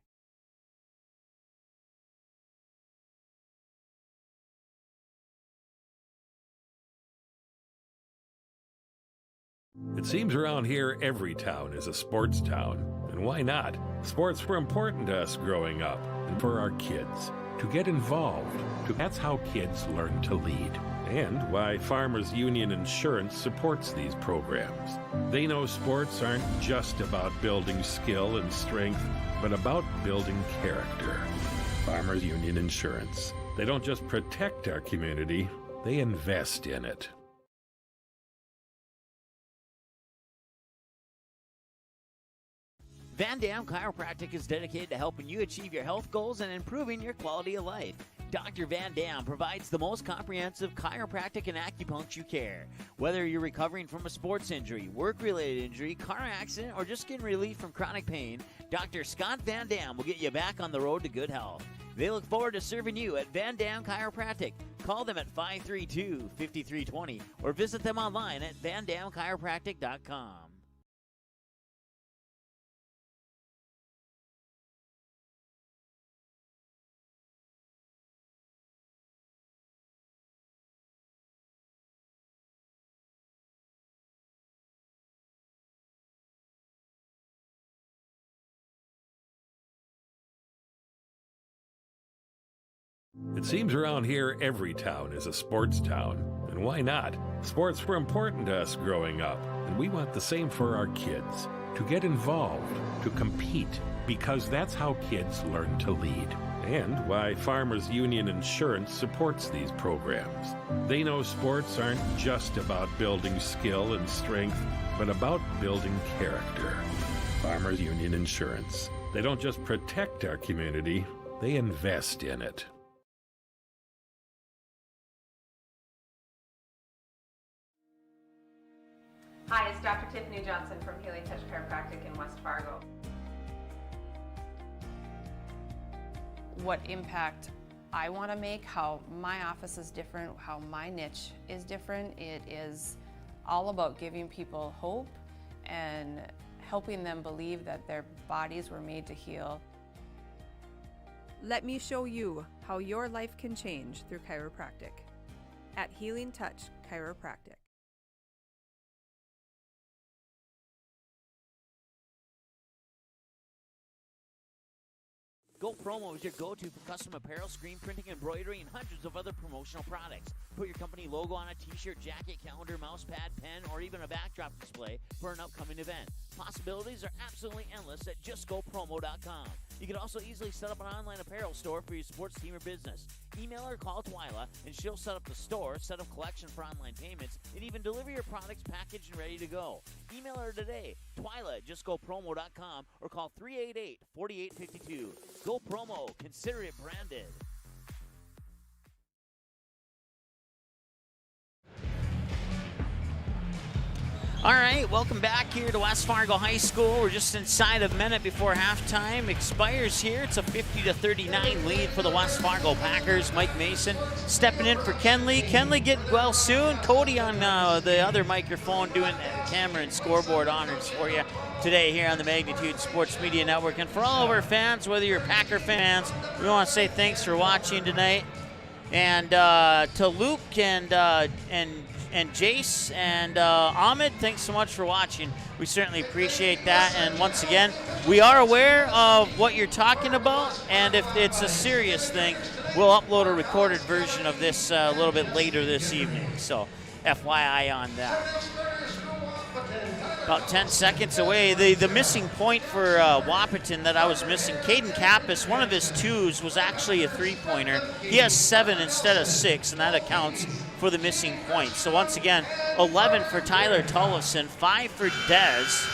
It seems around here every town is a sports town. And why not? Sports were important to us growing up and for our kids. To get involved, that's how kids learn to lead. And why Farmers Union Insurance supports these programs. They know sports aren't just about building skill and strength, but about building character. Farmers Union Insurance. They don't just protect our community, they invest in it. Van Dam Chiropractic is dedicated to helping you achieve your health goals and improving your quality of life. Dr. Van Dam provides the most comprehensive chiropractic and acupuncture care. Whether you're recovering from a sports injury, work-related injury, car accident, or just getting relief from chronic pain, Dr. Scott Van Dam will get you back on the road to good health. They look forward to serving you at Van Dam Chiropractic. Call them at 532-5320 or visit them online at vandamchiropractic.com. It seems around here every town is a sports town. And why not? Sports were important to us growing up, and we want the same for our kids. To get involved, to compete, because that's how kids learn to lead. And why Farmers Union Insurance supports these programs. They know sports aren't just about building skill and strength, but about building character. Farmers Union Insurance. They don't just protect our community, they invest in it. Hi, it's Dr. Tiffany Johnson from Healing Touch Chiropractic in West Fargo. What impact I want to make, how my office is different, how my niche is different. It is all about giving people hope and helping them believe that their bodies were made to heal. Let me show you how your life can change through chiropractic at Healing Touch Chiropractic. Go Promo is your go-to for custom apparel, screen printing, embroidery, and hundreds of other promotional products. Put your company logo on a t-shirt, jacket, calendar, mouse pad, pen, or even a backdrop display for an upcoming event. Possibilities are absolutely endless at justgopromo.com. You can also easily set up an online apparel store for your sports team or business. Email or call Twyla, and she'll set up the store, set up collection for online payments, and even deliver your products packaged and ready to go. Email her today, Twyla at justgopromo.com, or call 388-4852. Go Promo. Consider it branded. All right, welcome back here to West Fargo High School. We're just inside a minute before halftime expires here. It's a 50-39 lead for the West Fargo Packers. Mike Mason stepping in for Kenley. Kenley getting well soon. Cody on the other microphone doing camera and scoreboard honors for you today here on the Magnitude Sports Media Network. And for all of our fans, whether you're Packer fans, we want to say thanks for watching tonight. And to Luke and Jace and Ahmed, thanks so much for watching. We certainly appreciate that. And once again, we are aware of what you're talking about, and if it's a serious thing, we'll upload a recorded version of this a little bit later this evening. So FYI on that. About 10 seconds away. The missing point for Wahpeton that I was missing, Caden Kappas, one of his twos was actually a three-pointer. He has 7 instead of 6, and that accounts for the missing point. So once again, 11 for Tyler Tullifson, 5 for Dez.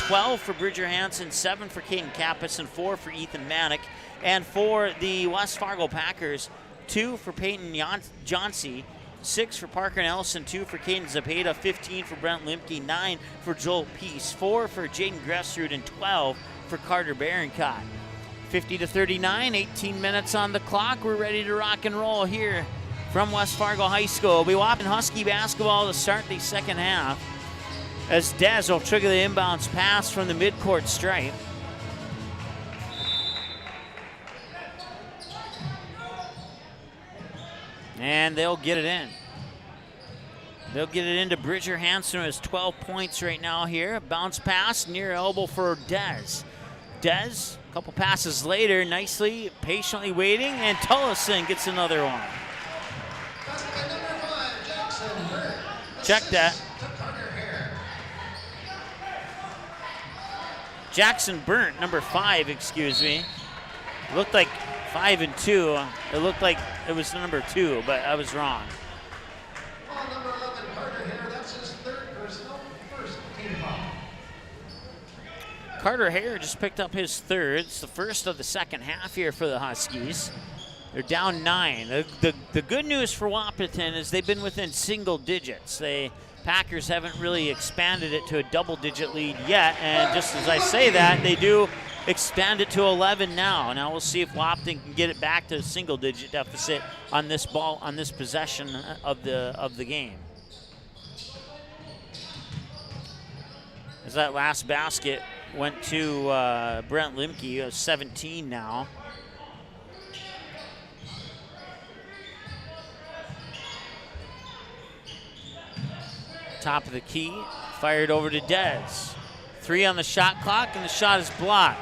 12 for Bridger Hansen, 7 for Caden Kappas, and 4 for Ethan Manick. And for the West Fargo Packers, 2 for Peyton Johnsey, 6 for Parker Nelson, 2 for Caden Zapata, 15 for Brent Limke, 9 for Joel Peace, 4 for Jaden Gressrud, and 12 for Carter Barincott. 50-39, 18 minutes on the clock. We're ready to rock and roll here from West Fargo High School. We'll be Wahpeton Husky basketball to start the second half as Dez will trigger the inbounds pass from the midcourt stripe. And they'll get it in. They'll get it into Bridger Hansen, who has 12 points right now here. Bounce pass near elbow for Dez. Dez, a couple passes later, nicely, patiently waiting, and Tullison gets another one. Check that. Jackson Burnt, number 5, excuse me. Looked like 5 and 2. It looked like it was number 2, but I was wrong. Number 11, Carter Hare, that's his 3rd personal, first team foul. Carter Hare just picked up his 3rd. It's the first of the second half here for the Huskies. They're down 9. The good news for Wahpeton is they've been within single digits. Packers haven't really expanded it to a double-digit lead yet, and just as I say that, they do expand it to 11 now. Now we'll see if Wahpeton can get it back to a single-digit deficit on this ball, on this possession of the game. As that last basket went to Brent Limke, 17 now. Top of the key, fired over to Dez. 3 on the shot clock, and the shot is blocked.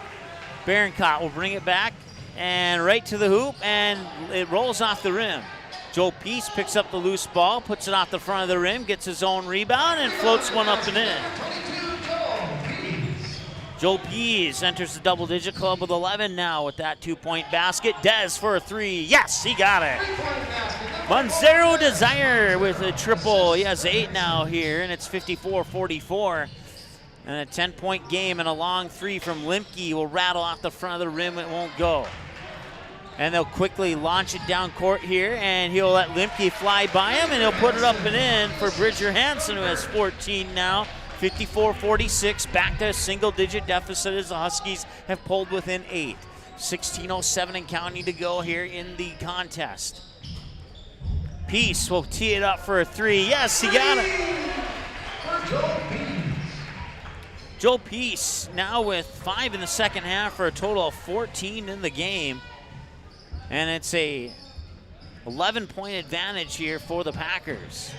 Barincott will bring it back and right to the hoop, and it rolls off the rim. Joe Peace picks up the loose ball, puts it off the front of the rim, gets his own rebound, and floats one up and in. Joe Pease enters the double-digit club with 11 now with that 2-point basket. Dez for a 3. Yes, he got it. Monzero Desire with a triple. He has 8 now here, and it's 54-44. And a 10-point game, and a long 3 from Limke will rattle off the front of the rim. It won't go. And they'll quickly launch it down court here, and he'll let Limke fly by him, and he'll put it up and in for Bridger Hansen, who has 14 now. 54-46, back to a single-digit deficit as the Huskies have pulled within 8. 16:07 and counting to go here in the contest. Peace will tee it up for a 3. Yes, he got it. Joe Peace now with 5 in the second half for a total of 14 in the game. And it's a 11-point advantage here for the Packers.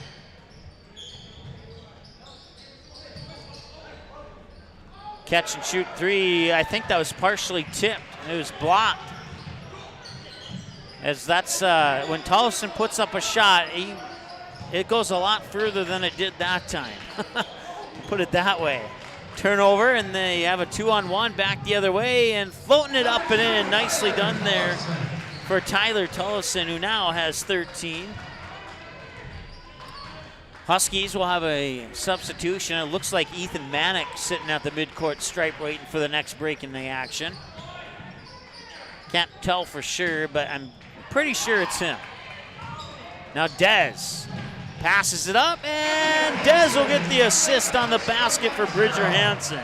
Catch and shoot 3. I think that was partially tipped. It was blocked. As that's when Tullison puts up a shot, it goes a lot further than it did that time. Put it that way. Turnover, and they have a 2-on-1 back the other way, and floating it up and in. Nicely done there for Tyler Tullison, who now has 13. Huskies will have a substitution. It looks like Ethan Manick sitting at the midcourt stripe waiting for the next break in the action. Can't tell for sure, but I'm pretty sure it's him. Now Dez passes it up, and Dez will get the assist on the basket for Bridger Hansen.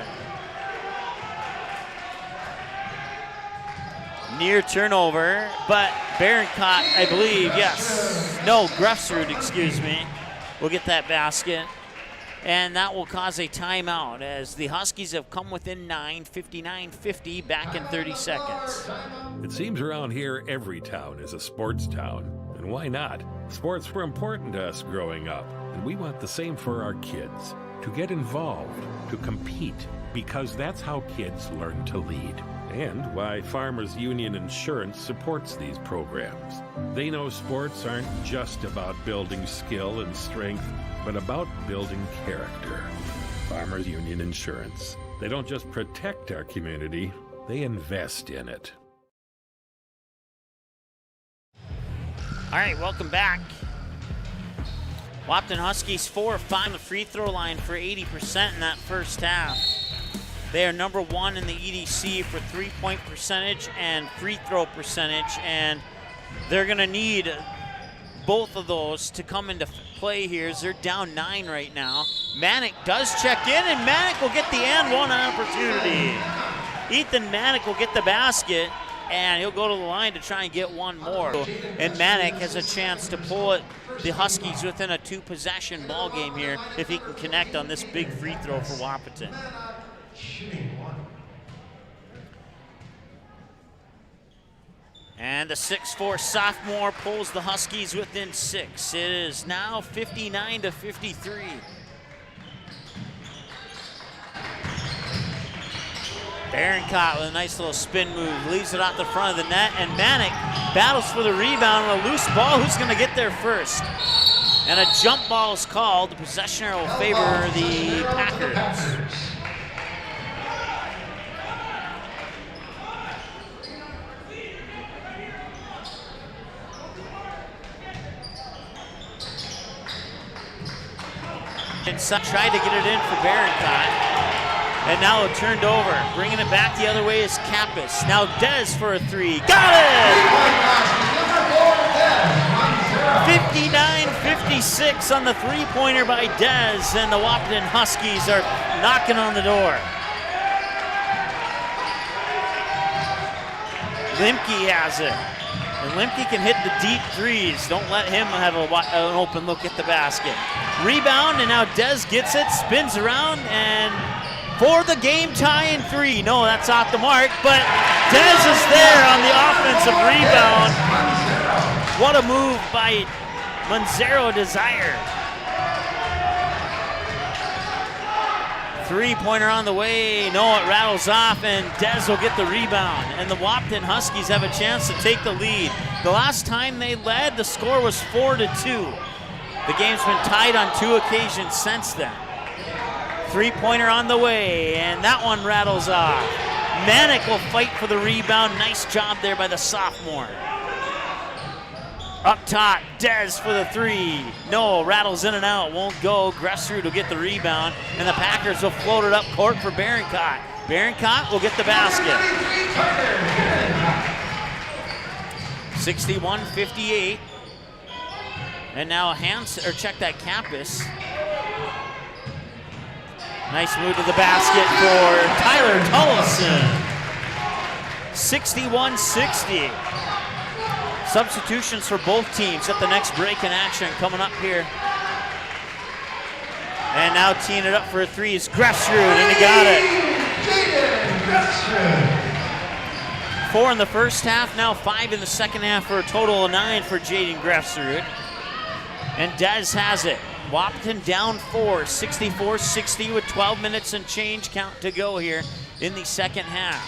Near turnover, but Barincott, I believe, yes. No, Gressrud, excuse me. We'll get that basket, and that will cause a timeout as the Huskies have come within 9, 59-50, back in 30 seconds. It seems around here every town is a sports town, and why not? Sports were important to us growing up, and we want the same for our kids. To get involved, to compete, because that's how kids learn to lead. And why Farmers Union Insurance supports these programs. They know sports aren't just about building skill and strength, but about building character. Farmers Union Insurance. They don't just protect our community, they invest in it. All right, welcome back. Wahpeton Huskies 4 of 5 on the free throw line for 80% in that first half. They are number 1 in the EDC for three-point percentage and free throw percentage, and they're going to need both of those to come into play here as they're down 9 right now. Manick does check in, and Manick will get the and one opportunity. Ethan Manick will get the basket, and he'll go to the line to try and get one more. And Manick has a chance to pull the Huskies within a 2-possession ball game here if he can connect on this big free throw for Wahpeton. And the 6'4" sophomore pulls the Huskies within 6. It is now 59-53. Baroncott with a nice little spin move, leaves it out the front of the net, and Manick battles for the rebound on a loose ball. Who's going to get there first? And a jump ball is called. The possession will favor the Packers. Inside, tried to get it in for Baroncott. And now it turned over. Bringing it back the other way is Kappas. Now Dez for a 3. Got it! 59-56 on the three-pointer by Dez, and the Wahpeton Huskies are knocking on the door. Limke has it. And Limke can hit the deep threes. Don't let him have an open look at the basket. Rebound, and now Dez gets it, spins around, and for the game-tying 3. No, that's off the mark, but Dez is there on the offensive rebound. What a move by Monzero Desire. Three-pointer on the way. No, it rattles off, and Dez will get the rebound. And the Wahpeton Huskies have a chance to take the lead. The last time they led, the score was 4-2. The game's been tied on 2 occasions since then. Three-pointer on the way, and that one rattles off. Manick will fight for the rebound. Nice job there by the sophomore. Up top, Dez for the 3. No, rattles in and out, won't go. Gressrud will get the rebound, and the Packers will float it up court for Baroncott. Baroncott will get the basket. 61-58. And now check that Kappas. Nice move to the basket for Tyler Tullison. 61-60. Substitutions for both teams at the next break in action coming up here. And now teeing it up for a 3 is Gressrud, and he got it. 4 in the first half, now 5 in the second half for a total of 9 for Jaden Gressrud. And Dez has it. Wahpeton down 4, 64-60 with 12 minutes and change count to go here in the second half.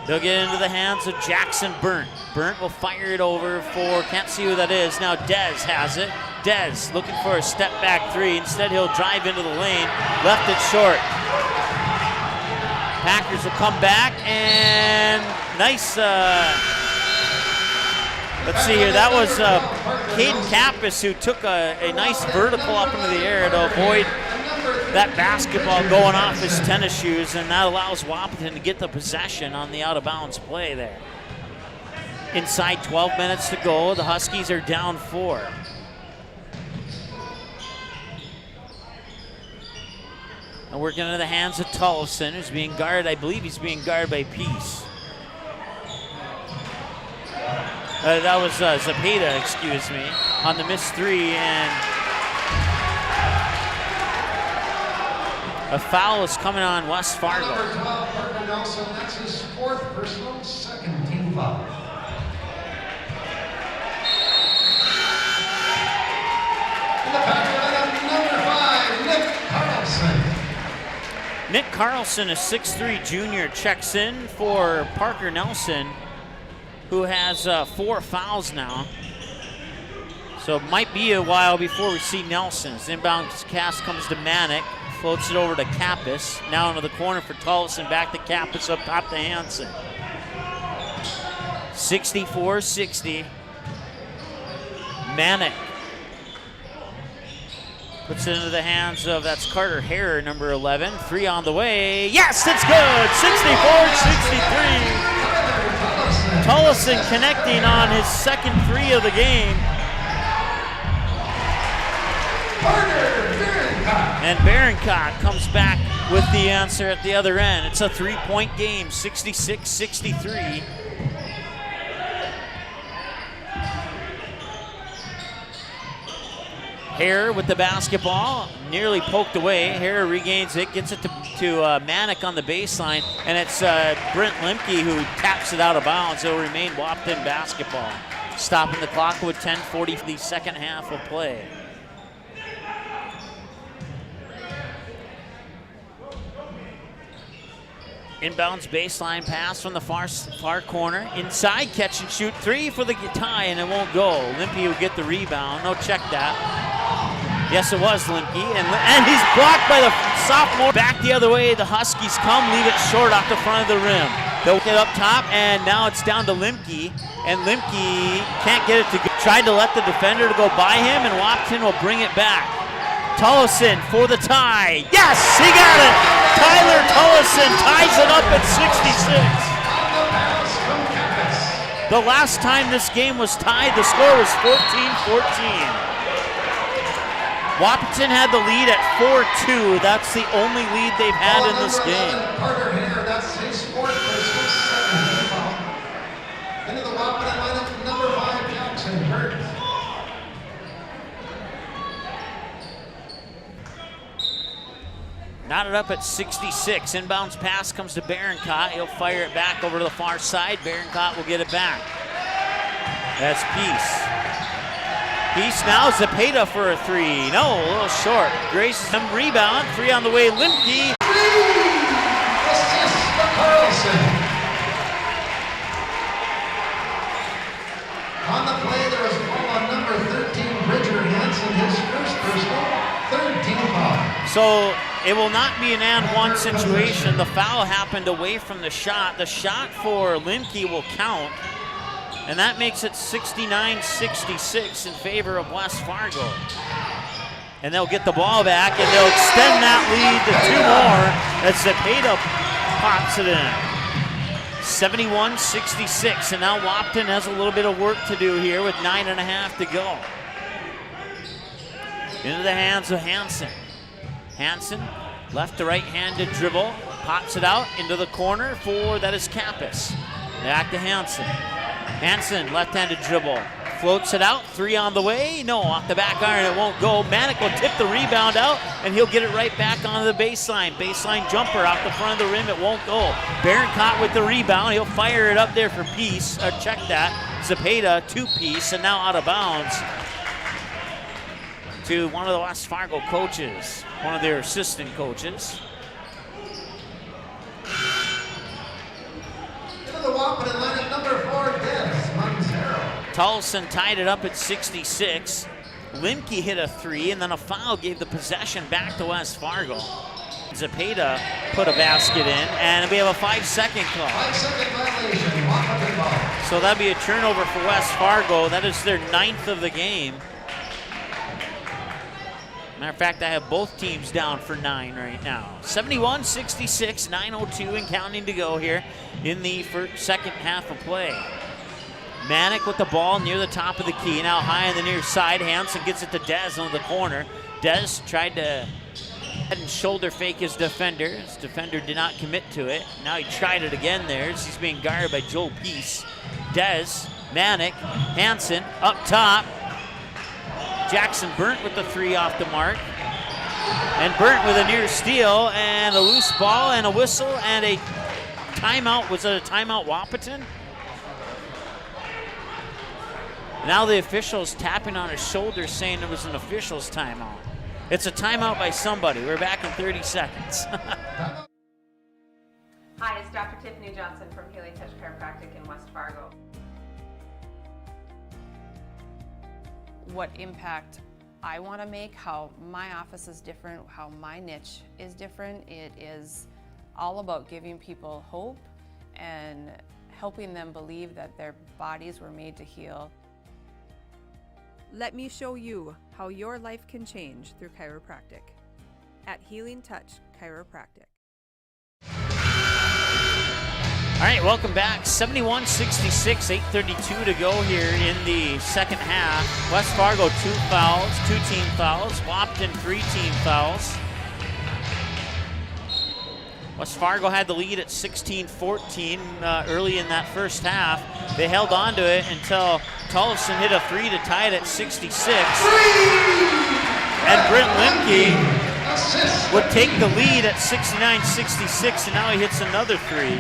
They'll get into the hands of Jackson Burnt. Burnt will fire it over for, can't see who that is. Now Dez has it. Dez looking for a step back 3. Instead he'll drive into the lane, left it short. Packers will come back, and nice, let's see here, that was Caden Kappas who took a nice vertical up into the air to avoid that basketball going off his tennis shoes, and that allows Wahpeton to get the possession on the out-of-bounds play there. Inside 12 minutes to go, the Huskies are down 4. And working into the hands of Tullison, who's being guarded, I believe he's being guarded by Peace. That was Zepeda, excuse me, on the missed 3, and a foul is coming on West Fargo. Number 12, Parker Nelson, that's his 4th personal, 2nd team foul. In the Packer lineup, number 5, Nick Carlson. Nick Carlson, a 6'3" junior, checks in for Parker Nelson, who has 4 fouls now. So it might be a while before we see Nelson. His inbound cast comes to Manick, floats it over to Kappas. Now into the corner for Tullison, back to Kappas, up top to Hansen. 64-60. Manick Puts it into the hands of, that's Carter Hare, number 11. 3 on the way. Yes, it's good. 64-63. Tullison connecting on his second 3 of the game. And Barincott comes back with the answer at the other end. It's a 3-point game, 66-63. Hare with the basketball, nearly poked away. Hare regains it, gets it to Manick on the baseline, and it's Brent Lemke who taps it out of bounds. It'll remain Wahpeton basketball. Stopping the clock with 10:40 for the second half of play. Inbounds baseline pass from the far corner. Inside, catch and shoot 3 for the tie, and it won't go. Limpy will get the rebound. No, check that. Yes, it was Limpy, and he's blocked by the sophomore. Back the other way, the Huskies come, leave it short off the front of the rim. They'll get up top, and now it's down to Limke, and Limke can't get it to go. Tried to let the defender to go by him, and Wahpeton will bring it back. Tullison for the tie. Yes, he got it. Tyler Tullison ties it up at 66. The last time this game was tied, the score was 14-14. Wahpeton had the lead at 4-2. That's the only lead they've had in this game. Carter Hare, that's his fourth for his second foul. Into the Wahpeton lineup, number 5, Jackson Burke. Knotted up at 66. Inbounds pass comes to Barincott. He'll fire it back over to the far side. Barincott will get it back. That's Peace. Peace now, Zepeda for a 3. No, a little short. Grace, some rebound. 3 on the way, Limke. Assist for Carlson. On the play, there was a foul on number 13, Bridger Hansen, his first personal, third team foul. So it will not be an and one situation. The foul happened away from the shot. The shot for Limke will count, and that makes it 69-66 in favor of West Fargo. And they'll get the ball back, and they'll extend that lead to 2 more as Zepeda pops it in. 71-66, and now Wahpeton has a little bit of work to do here with 9.5 to go. Into the hands of Hansen. Hansen, left to right-handed dribble, pops it out into the corner for, that is Kappas. Back to Hansen. Hansen, left-handed dribble, floats it out, 3 on the way. No, off the back iron, it won't go. Manick will tip the rebound out, and he'll get it right back onto the baseline. Baseline jumper off the front of the rim, it won't go. Barincott with the rebound, he'll fire it up there for Peace. Check that. Zepeda to Peace, and now out of bounds to one of the West Fargo coaches, one of their assistant coaches. Into the Wahpeton lineup, number 4, Des Montero. Tullison tied it up at 66. Limke hit a 3, and then a foul gave the possession back to West Fargo. Zepeda put a basket in, and we have a 5-second call. 5-second violation, Wahpeton ball. So that'd be a turnover for West Fargo. That is their 9th of the game. Matter of fact, I have both teams down for 9 right now. 71-66, 9:02 and counting to go here in the second half of play. Manick with the ball near the top of the key. Now high on the near side. Hansen gets it to Des on the corner. Des tried to head and shoulder fake his defender. His defender did not commit to it. Now he tried it again there as he's being guarded by Joe Peace. Des, Manick, Hansen up top. Jackson Burnt with the 3 off the mark. And Burnt with a near steal and a loose ball and a whistle and a timeout. Was it a timeout, Wahpeton? Now the official's tapping on his shoulder saying it was an official's timeout. It's a timeout by somebody. We're back in 30 seconds. Hi, it's Dr. Tiffany Johnson from Healing Touch Chiropractic in West Fargo. What impact I want to make, how my office is different, how my niche is different. It is all about giving people hope and helping them believe that their bodies were made to heal. Let me show you how your life can change through chiropractic at Healing Touch Chiropractic. All right, welcome back. 71-66, 8:32 to go here in the second half. West Fargo 2 fouls, 2 team fouls. Wahpeton 3 team fouls. West Fargo had the lead at 16-14 early in that first half. They held on to it until Tollefson hit a 3 to tie it at 66. And Brent Limke would take the lead at 69-66, and now he hits another 3.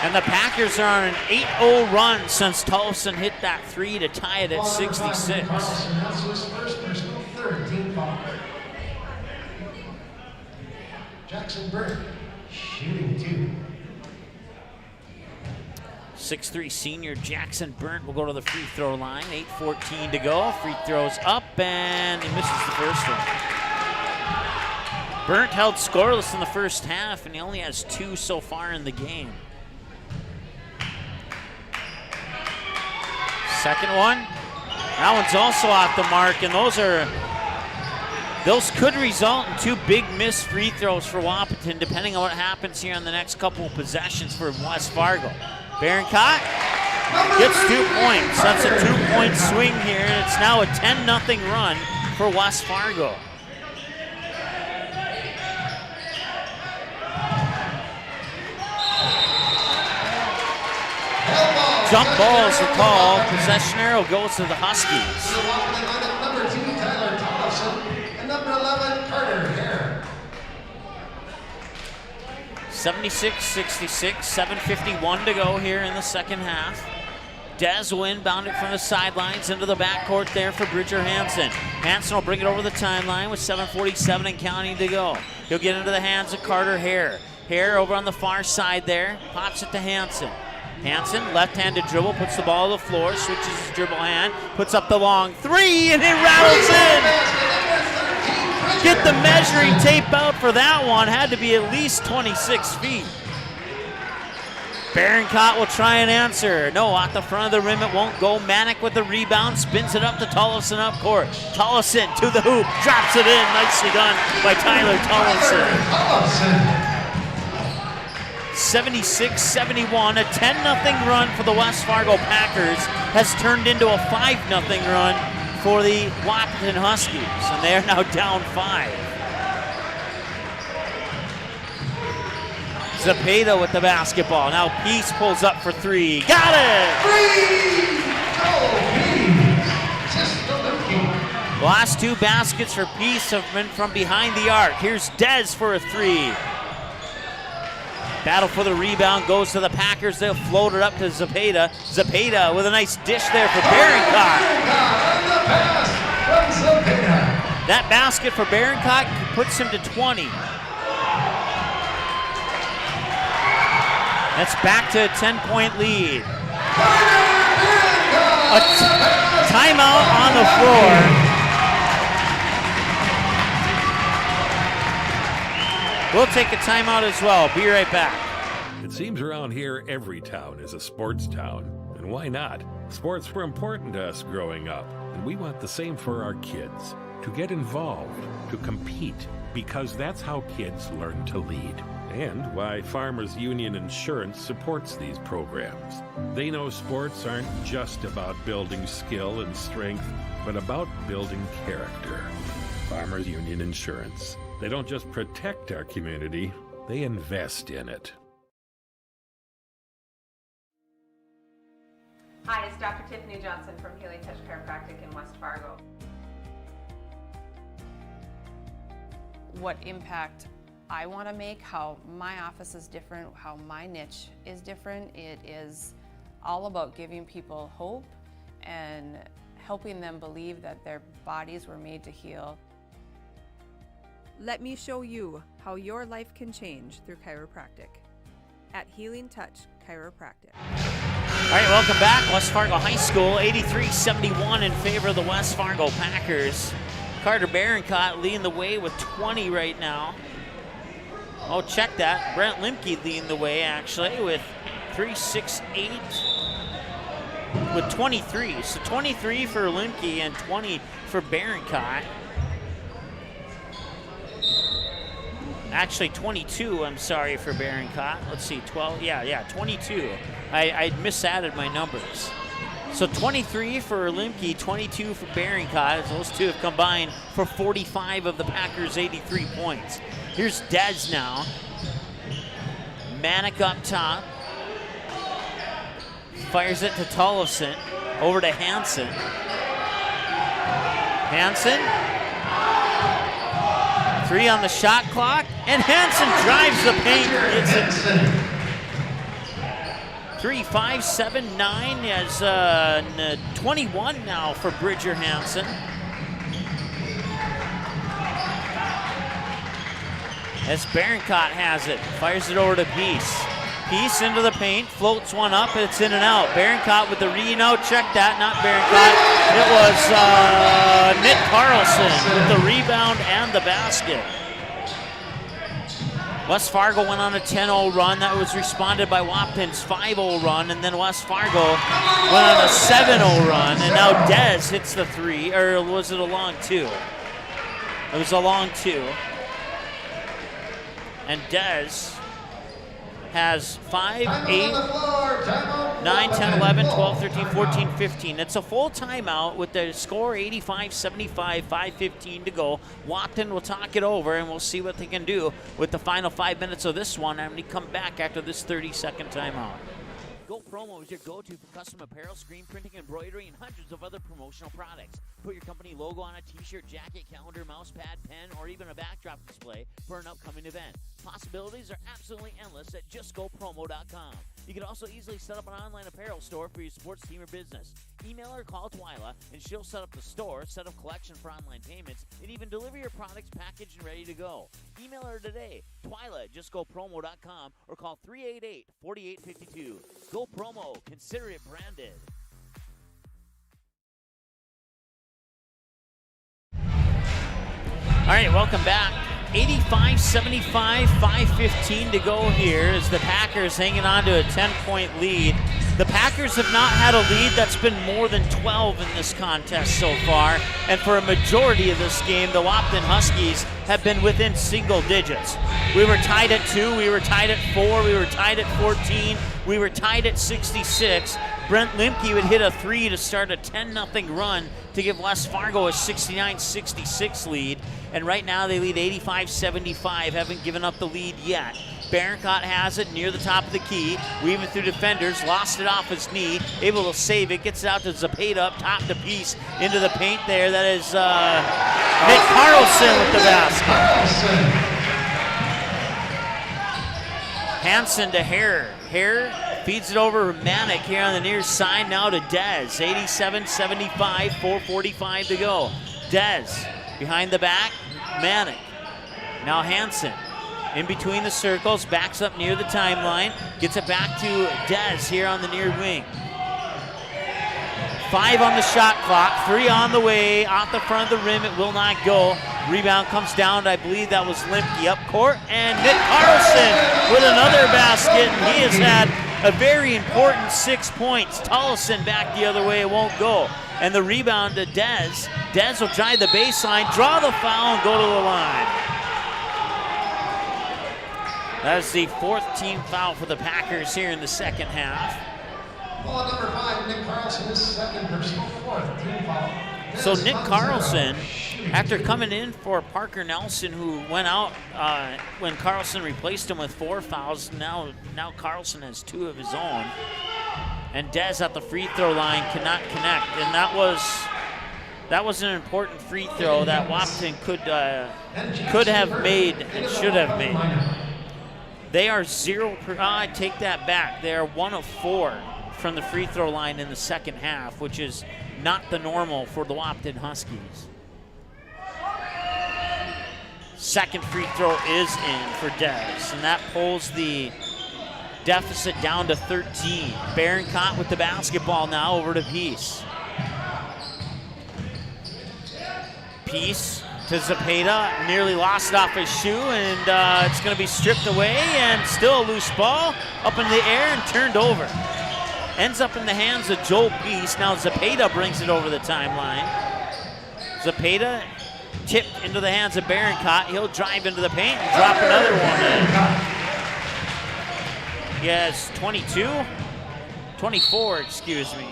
And the Packers are on an 8-0 run since Tollefson hit that 3 to tie it at 66. That's his first personal third team foul. Jackson Burke shooting 2. 6'3" senior Jackson Burnt will go to the free throw line. 8:14 to go. Free throws up, and he misses the first one. Burnt held scoreless in the first half, and he only has 2 so far in the game. Second one. That one's also off the mark, and those could result in 2 big missed free throws for Wahpeton, depending on what happens here on the next couple of possessions for West Fargo. Berencott gets 2 points. That's a 2-point swing here, and it's now a 10-0 run for West Fargo. Jump ball is the call. Possession arrow goes to the Huskies. Number 2, Tyler Tollefson, and number 11, Carter Hare. 76-66, 7:51 to go here in the second half. Dez will inbound it from the sidelines into the backcourt there for Bridger Hansen. Hansen will bring it over the timeline with 7:47 and counting to go. He'll get into the hands of Carter Hare. Hare over on the far side there, pops it to Hansen. Hansen, left-handed dribble, puts the ball on the floor, switches his dribble hand, puts up the long 3, and it rattles in. Get the measuring tape out for that one. Had to be at least 26 feet. Berencott will try and answer. No, at the front of the rim it won't go. Manick with the rebound, spins it up to Tollefson up court. Tollefson to the hoop, drops it in. Nicely done by Tyler Tollefson. 76-71, a 10-0 run for the West Fargo Packers has turned into a 5-0 run for the Wahpeton Huskies, and they are now down 5. Zepeda with the basketball. Now Peace pulls up for 3. Got it! The last 2 baskets for Peace have been from behind the arc. Here's Dez for a 3. Battle for the rebound goes to the Packers. They'll float it up to Zepeda. Zepeda with a nice dish there for Berencott. That basket for Berencott puts him to 20. That's back to a 10-point lead. A timeout on the floor. We'll take a timeout as well. Be right back. It seems around here every town is a sports town. And why not? Sports were important to us growing up, and we want the same for our kids. To get involved, to compete, because that's how kids learn to lead. And why Farmers Union Insurance supports these programs. They know sports aren't just about building skill and strength, but about building character. Farmers Union Insurance. They don't just protect our community, they invest in it. Hi, it's Dr. Tiffany Johnson from Healing Touch Chiropractic in West Fargo. What impact I want to make, how my office is different, how my niche is different. It is all about giving people hope and helping them believe that their bodies were made to heal. Let me show you how your life can change through chiropractic at Healing Touch Chiropractic. All right, welcome back. West Fargo High School, 83-71 in favor of the West Fargo Packers. Carter Berencott leading the way with 20 right now. Oh, check that. Brent Limke leading the way, actually, with 3, 6, 8. with 23. So 23 for Limke and 20 for Barincott. Actually, 22, I'm sorry, for Barincott. Let's see, 12, yeah, 22. I misadded my numbers. So 23 for Limke, 22 for Barincott, as those two have combined for 45 of the Packers' 83 points. Here's Dez now. Manick up top. Fires it to Tollefson. Over to Hansen. Hansen. 3 on the shot clock, and Hansen drives the paint. Gets it. 3, 5, 7, 9 as 21 now for Bridger Hansen. As Barincott has it, fires it over to Peace. Peace into the paint, floats one up, it's in and out. Barincott with the no, check that, not Barincott. It was Nick Carlson with the rebound and the basket. West Fargo went on a 10-0 run. That was responded by Wahpeton's 5-0 run, and then West Fargo went on a 7-0 run, and now Dez hits the 3, or was it a long 2? It was a long 2. And Dez has 5, 8, 9, 10, 11, 12, 13, 14, 15. It's a full timeout with the score 85-75, 5:15 to go. Wahpeton will talk it over, and we'll see what they can do with the final 5 minutes of this one, and we come back after this 30-second timeout. Go Promo is your go-to for custom apparel, screen printing, embroidery, and hundreds of other promotional products. Put your company logo on a t-shirt, jacket, calendar, mouse pad, pen, or even a backdrop display for an upcoming event. Possibilities are absolutely endless at justgopromo.com. You can also easily set up an online apparel store for your sports team or business. Email or call Twyla, and she'll set up the store, set up collection for online payments, and even deliver your products packaged and ready to go. Email her today, Twyla at justgopromo.com, or call 388-4852. Go Promo. Consider it branded. All right, welcome back. 85-75, 5:15 to go here as the Packers hanging on to a 10-point lead. The Packers have not had a lead that's been more than 12 in this contest so far, and for a majority of this game, the Wahpeton Huskies have been within single digits. We were tied at 2, we were tied at 4, we were tied at 14, we were tied at 66. Brent Limke would hit a 3 to start a 10-0 run to give West Fargo a 69-66 lead, and right now they lead 85-75, haven't given up the lead yet. Barincott has it near the top of the key, weaving through defenders, lost it off his knee, able to save it, gets it out to Zepeda up top to Peace, into the paint there. That is Nick Carlson with the basket. Hansen to Hare. Hare feeds it over Manick here on the near side, now to Dez. 87-75, 4:45 to go. Dez behind the back, Manick. Now Hansen. In between the circles, backs up near the timeline, gets it back to Dez here on the near wing. 5 on the shot clock, 3 on the way, off the front of the rim, it will not go. Rebound comes down, I believe that was Limke up court, and Nick Carlson with another basket, and he has had a very important 6 points. Tollefson back the other way, it won't go. And the rebound to Dez. Dez will drive the baseline, draw the foul, and go to the line. That is the 4th team foul for the Packers here in the second half. Ball number 5, Nick Carlson, his second personal 4th team foul. So Nick Carlson, after coming in for Parker Nelson, who went out when Carlson replaced him with 4 fouls, now Carlson has 2 of his own. And Dez at the free throw line cannot connect, and that was an important free throw that Wahpeton could have made and should have made. They are 0 per, I take that back. They are 1 of 4 from the free throw line in the second half, which is not the normal for the Wahpeton Huskies. Second free throw is in for Dez, and that pulls the deficit down to 13. Barincott with the basketball now, over to Peace. Peace to Zepeda, nearly lost off his shoe, and it's going to be stripped away, and still a loose ball up in the air and turned over. Ends up in the hands of Joel Peace. Now Zepeda brings it over the timeline. Zepeda tipped into the hands of Barincott. He'll drive into the paint and drop another one in. He has 24, excuse me.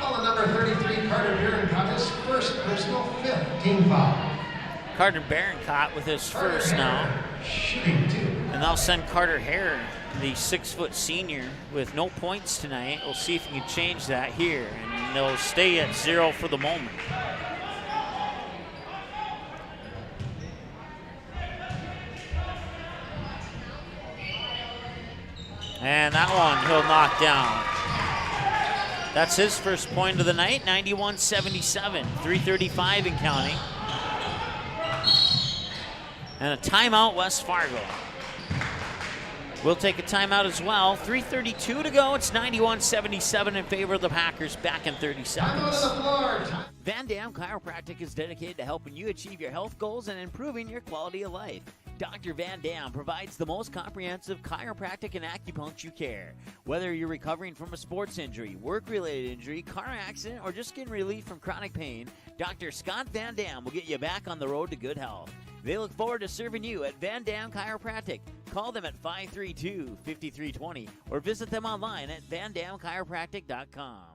Foul number 33, Carter Barincott, his first personal, 5th team foul. Carter Barincott with his first now. Shooting 2. And they'll send Carter Hare, the 6-foot senior, with no points tonight. We'll see if he can change that here. And they'll stay at 0 for the moment. And that one he'll knock down. That's his first point of the night, 91-77, 3:35 and counting. And a timeout, West Fargo. We'll take a timeout as well. 3:32 to go. It's 91-77 in favor of the Packers. Back in 30 seconds. Van Dam Chiropractic is dedicated to helping you achieve your health goals and improving your quality of life. Dr. Van Dam provides the most comprehensive chiropractic and acupuncture care. Whether you're recovering from a sports injury, work-related injury, car accident, or just getting relief from chronic pain, Dr. Scott Van Dam will get you back on the road to good health. They look forward to serving you at Van Dam Chiropractic. Call them at 532-5320 or visit them online at vandamchiropractic.com.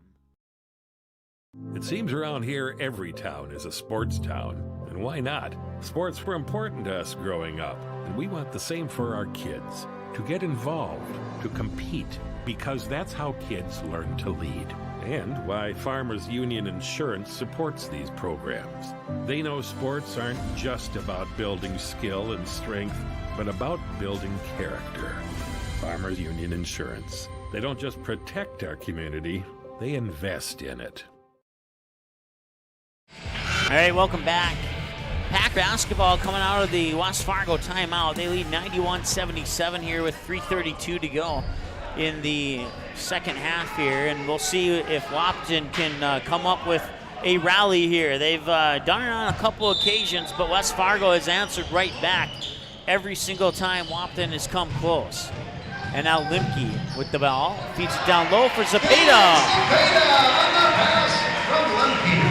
It seems around here every town is a sports town. And why not? Sports were important to us growing up, and we want the same for our kids. To get involved, to compete, because that's how kids learn to lead. And why Farmers Union Insurance supports these programs. They know sports aren't just about building skill and strength, but about building character. Farmers Union Insurance. They don't just protect our community, they invest in it. All right, welcome back. Pack basketball coming out of the West Fargo timeout. They lead 91-77 here with 3:32 to go in the second half here, and we'll see if Wahpeton can come up with a rally here. They've done it on a couple occasions, but West Fargo has answered right back every single time Wahpeton has come close. And now Limke with the ball, feeds it down low for Zepeda. Zepeda on the pass from Limke.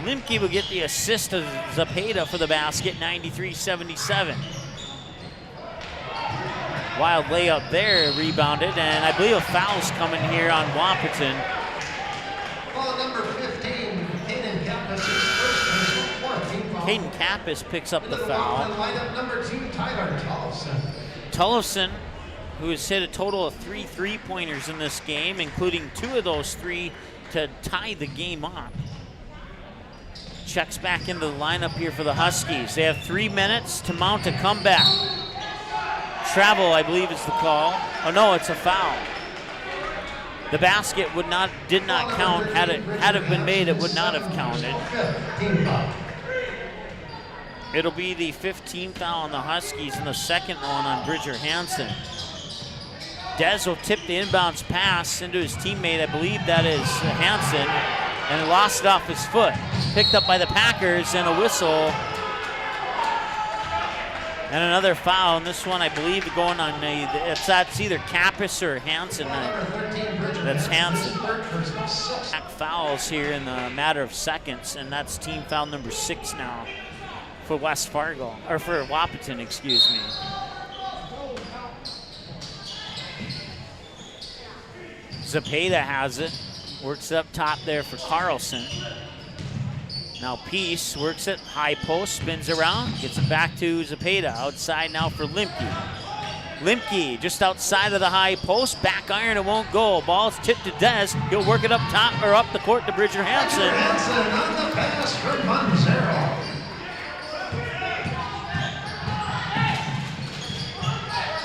Limke will get the assist of Zepeda for the basket, 93-77. Wild layup there, rebounded, and I believe a foul's coming here on Wahpeton. Ball number 15, Caden Kappas, his first personal, 4th team foul. Caden Kappas picks up the foul. Lineup number 2, Tyler Tollefson. Tollefson, who has hit a total of 3 3-pointers in this game, including 2 of those 3 to tie the game up. Checks back into the lineup here for the Huskies. They have 3 minutes to mount a comeback. Travel, I believe, is the call. Oh no, it's a foul. The basket did not count. Had it been made, it would not have counted. It'll be the 15th foul on the Huskies and the second one on Bridger Hansen. Dez will tip the inbounds pass into his teammate. I believe that is Hansen, and lost it off his foot. Picked up by the Packers, and a whistle. And another foul, and this one I believe going on, that's either Kappas or Hansen. That's Hansen. Back fouls here in a matter of seconds, and that's team foul number 6 now for West Fargo, or for Wahpeton, excuse me. Zepeda has it, works it up top there for Carlson. Now Peace works it, high post, spins around, gets it back to Zepeda. Outside now for Limke. Limke just outside of the high post, back iron, it won't go. Ball's tipped to Dez. He'll work it up top or up the court to Bridger Hansen. Hansen on the pass for Monzero.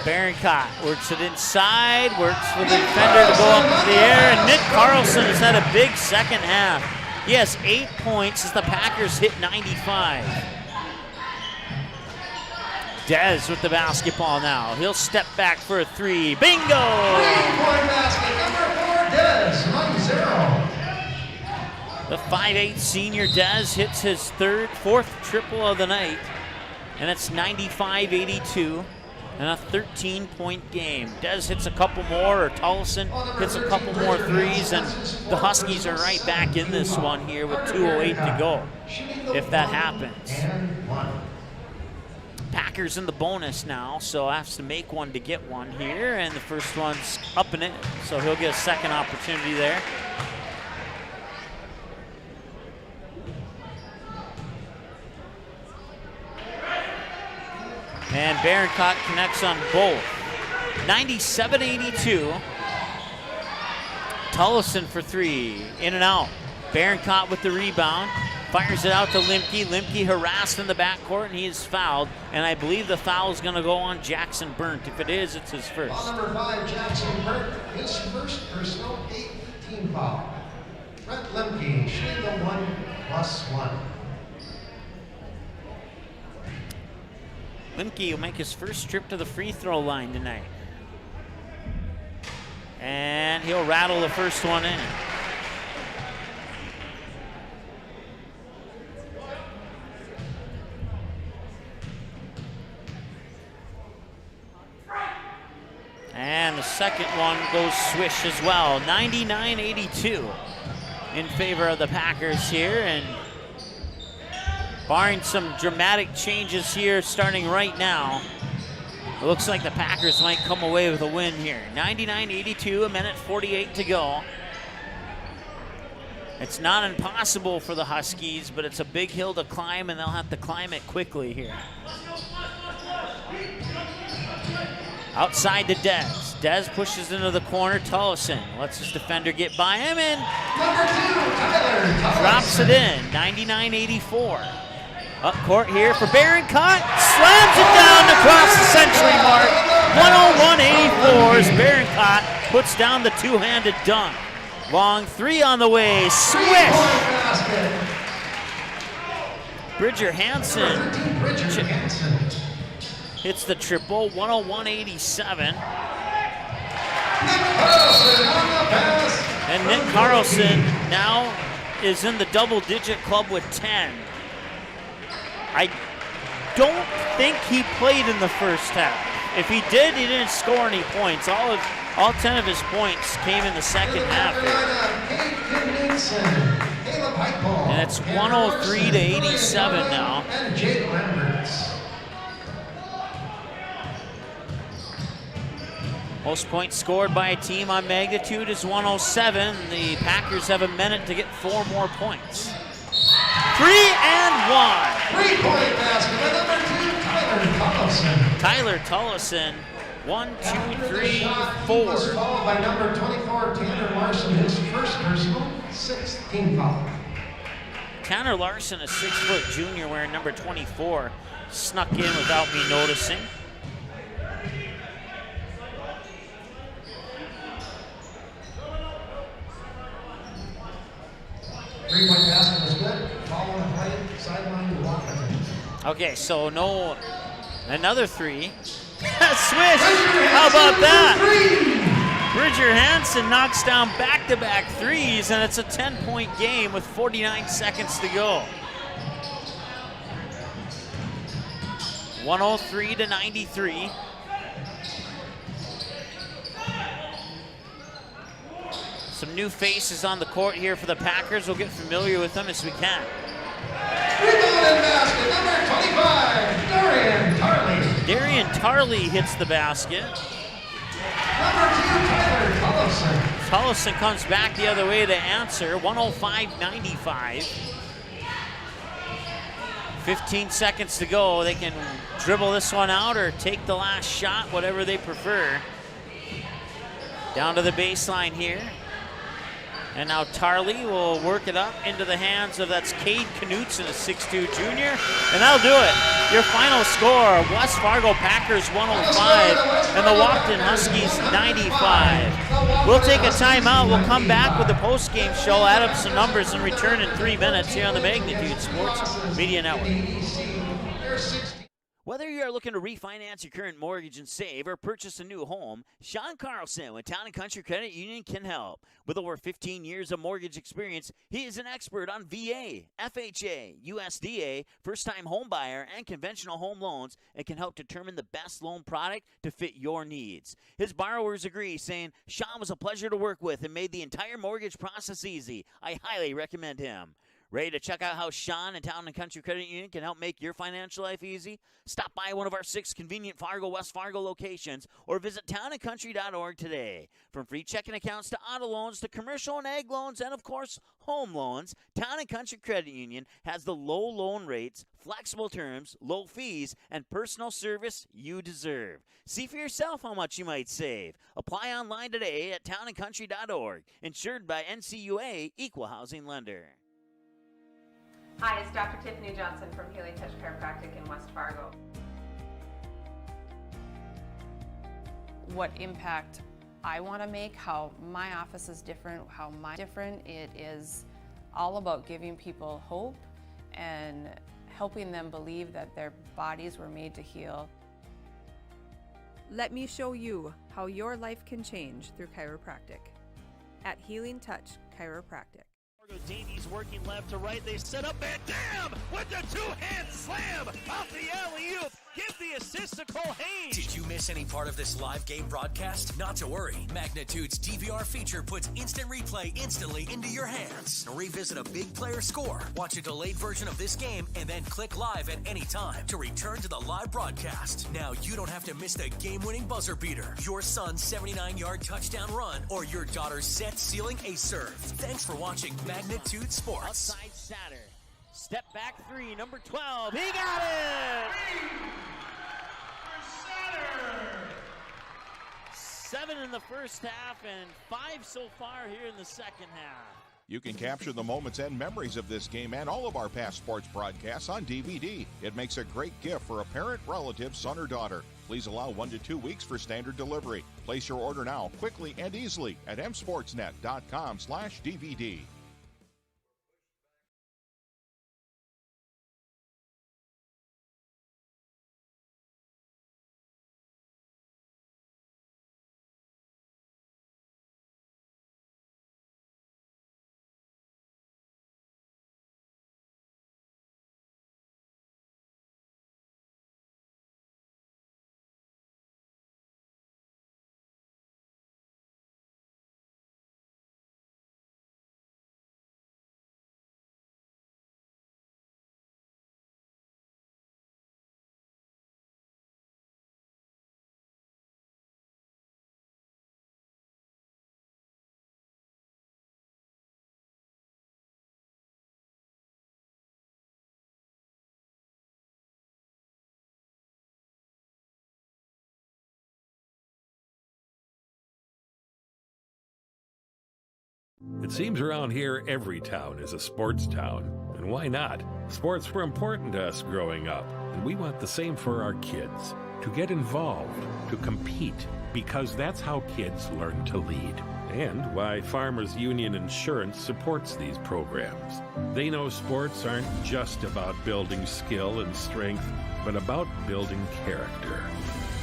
Barincott works it inside, works for the defender to go up into the air, and Nick Carlson has had a big second half. He has 8 points as the Packers hit 95. Dez with the basketball now. He'll step back for a 3. Bingo! 3-point basket, number 4, Dez, 1-0. The 5'8" senior Dez hits his fourth triple of the night. and it's 95-82 and a 13-point game. Des hits a couple more, or Tullison hits a couple more threes, and the Huskies are right back in this one here with 2:08 to go, if that happens. Packers in the bonus now, so has to make one to get one here, and the first one's up and in, so he'll get a second opportunity there. And Barroncott connects on both. 97-82. Tullison for three, in and out. Barroncott with the rebound. Fires it out to Limke. Limke harassed in the backcourt, and he is fouled. And I believe the foul is going to go on Jackson Burnt. If it is, it's his first. Ball number 5, Jackson Burnt, his first personal 8-team foul. Brett Limke, shooting the 1+1. Limke will make his first trip to the free throw line tonight. And he'll rattle the first one in. And the second one goes swish as well. 99-82 in favor of the Packers here. And barring some dramatic changes here starting right now, it looks like the Packers might come away with a win here. 99-82, a minute 48 to go. It's not impossible for the Huskies, but it's a big hill to climb, and they'll have to climb it quickly here. Outside to Dez. Dez pushes into the corner. Tullison lets his defender get by him and drops it in. 99-84. Up court here for Barroncott. Slams it down across the century mark. 101-84 as Barroncott puts down the two-handed dunk. Long three on the way. Swish! Bridger Hansen hits the triple. 101-87. And Nick Carlson now is in the double-digit club with 10. I don't think he played in the first half. If he did, he didn't score any points. All 10 of his points came in the second half here. And it's 103-87 now. Most points scored by a team on magnitude is 107. The Packers have a minute to get 4 more points. 3 and 1. 3-point basket by number 2, Tyler Tyler Tullison. Tullison, 1, 2, 3, He 4. was followed by number 24, Tanner Larson, his first personal 6th-team foul. Tanner Larson, a 6-foot junior wearing number 24, snuck in without me noticing. Three-point basket was good. Following play, sideline to Wahpeton. Okay, so no, another 3. Swish! How about that? Bridger Hansen knocks down back-to-back threes, and it's a 10-point game with 49 seconds to go. 103-93. Some new faces on the court here for the Packers. We'll get familiar with them as we can. Rebound and basket, number 25, Darian Tarley. Darian Tarley hits the basket. Number 2, Tyler Tullison. Tullison comes back the other way to answer. 105-95. 15 seconds to go. They can dribble this one out or take the last shot, whatever they prefer. Down to the baseline here. And now Tarley will work it up into the hands of, that's Cade Knutson, a 6'2 junior. And that'll do it. Your final score, West Fargo Packers 105 and the Wahpeton Huskies 95. We'll take a timeout. We'll come back with the post-game show, add up some numbers, and return in 3 minutes here on the Magnitude Sports Media Network. Whether you are looking to refinance your current mortgage and save or purchase a new home, Sean Carlson with Town & Country Credit Union can help. With over 15 years of mortgage experience, he is an expert on VA, FHA, USDA, first-time home buyer, and conventional home loans and can help determine the best loan product to fit your needs. His borrowers agree, saying, Sean was a pleasure to work with and made the entire mortgage process easy. I highly recommend him. Ready to check out how Sean and Town & Country Credit Union can help make your financial life easy? Stop by one of our 6 convenient Fargo, West Fargo locations or visit townandcountry.org today. From free checking accounts to auto loans to commercial and ag loans and, of course, home loans, Town & Country Credit Union has the low loan rates, flexible terms, low fees, and personal service you deserve. See for yourself how much you might save. Apply online today at townandcountry.org. Insured by NCUA Equal Housing Lender. Hi, it's Dr. Tiffany Johnson from Healing Touch Chiropractic in West Fargo. What impact I want to make, how my office is different, it is all about giving people hope and helping them believe that their bodies were made to heal. Let me show you how your life can change through chiropractic at Healing Touch Chiropractic. Davies working left to right. They set up Van Dam with the two-hand slam off the alley-oop. Give the assist to Cole Hayes. Did you miss any part of this live game broadcast? Not to worry. Magnitude's DVR feature puts instant replay instantly into your hands. Revisit a big player score, watch a delayed version of this game, and then click live at any time to return to the live broadcast. Now you don't have to miss the game-winning buzzer beater, your son's 79-yard touchdown run, or your daughter's set-sealing ace serve. Thanks for watching Magnitude Sports. Outside Satter. Step back 3, number 12. He got it! 7 in the first half and 5 so far here in the second half. You can capture the moments and memories of this game and all of our past sports broadcasts on DVD. It makes a great gift for a parent, relative, son, or daughter. Please allow 1 to 2 weeks for standard delivery. Place your order now, quickly and easily at msportsnet.com/DVD. It seems around here every town is a sports town. And why not? Sports were important to us growing up, and we want the same for our kids. To get involved, to compete, because that's how kids learn to lead. And why Farmers Union Insurance supports these programs. They know sports aren't just about building skill and strength, but about building character.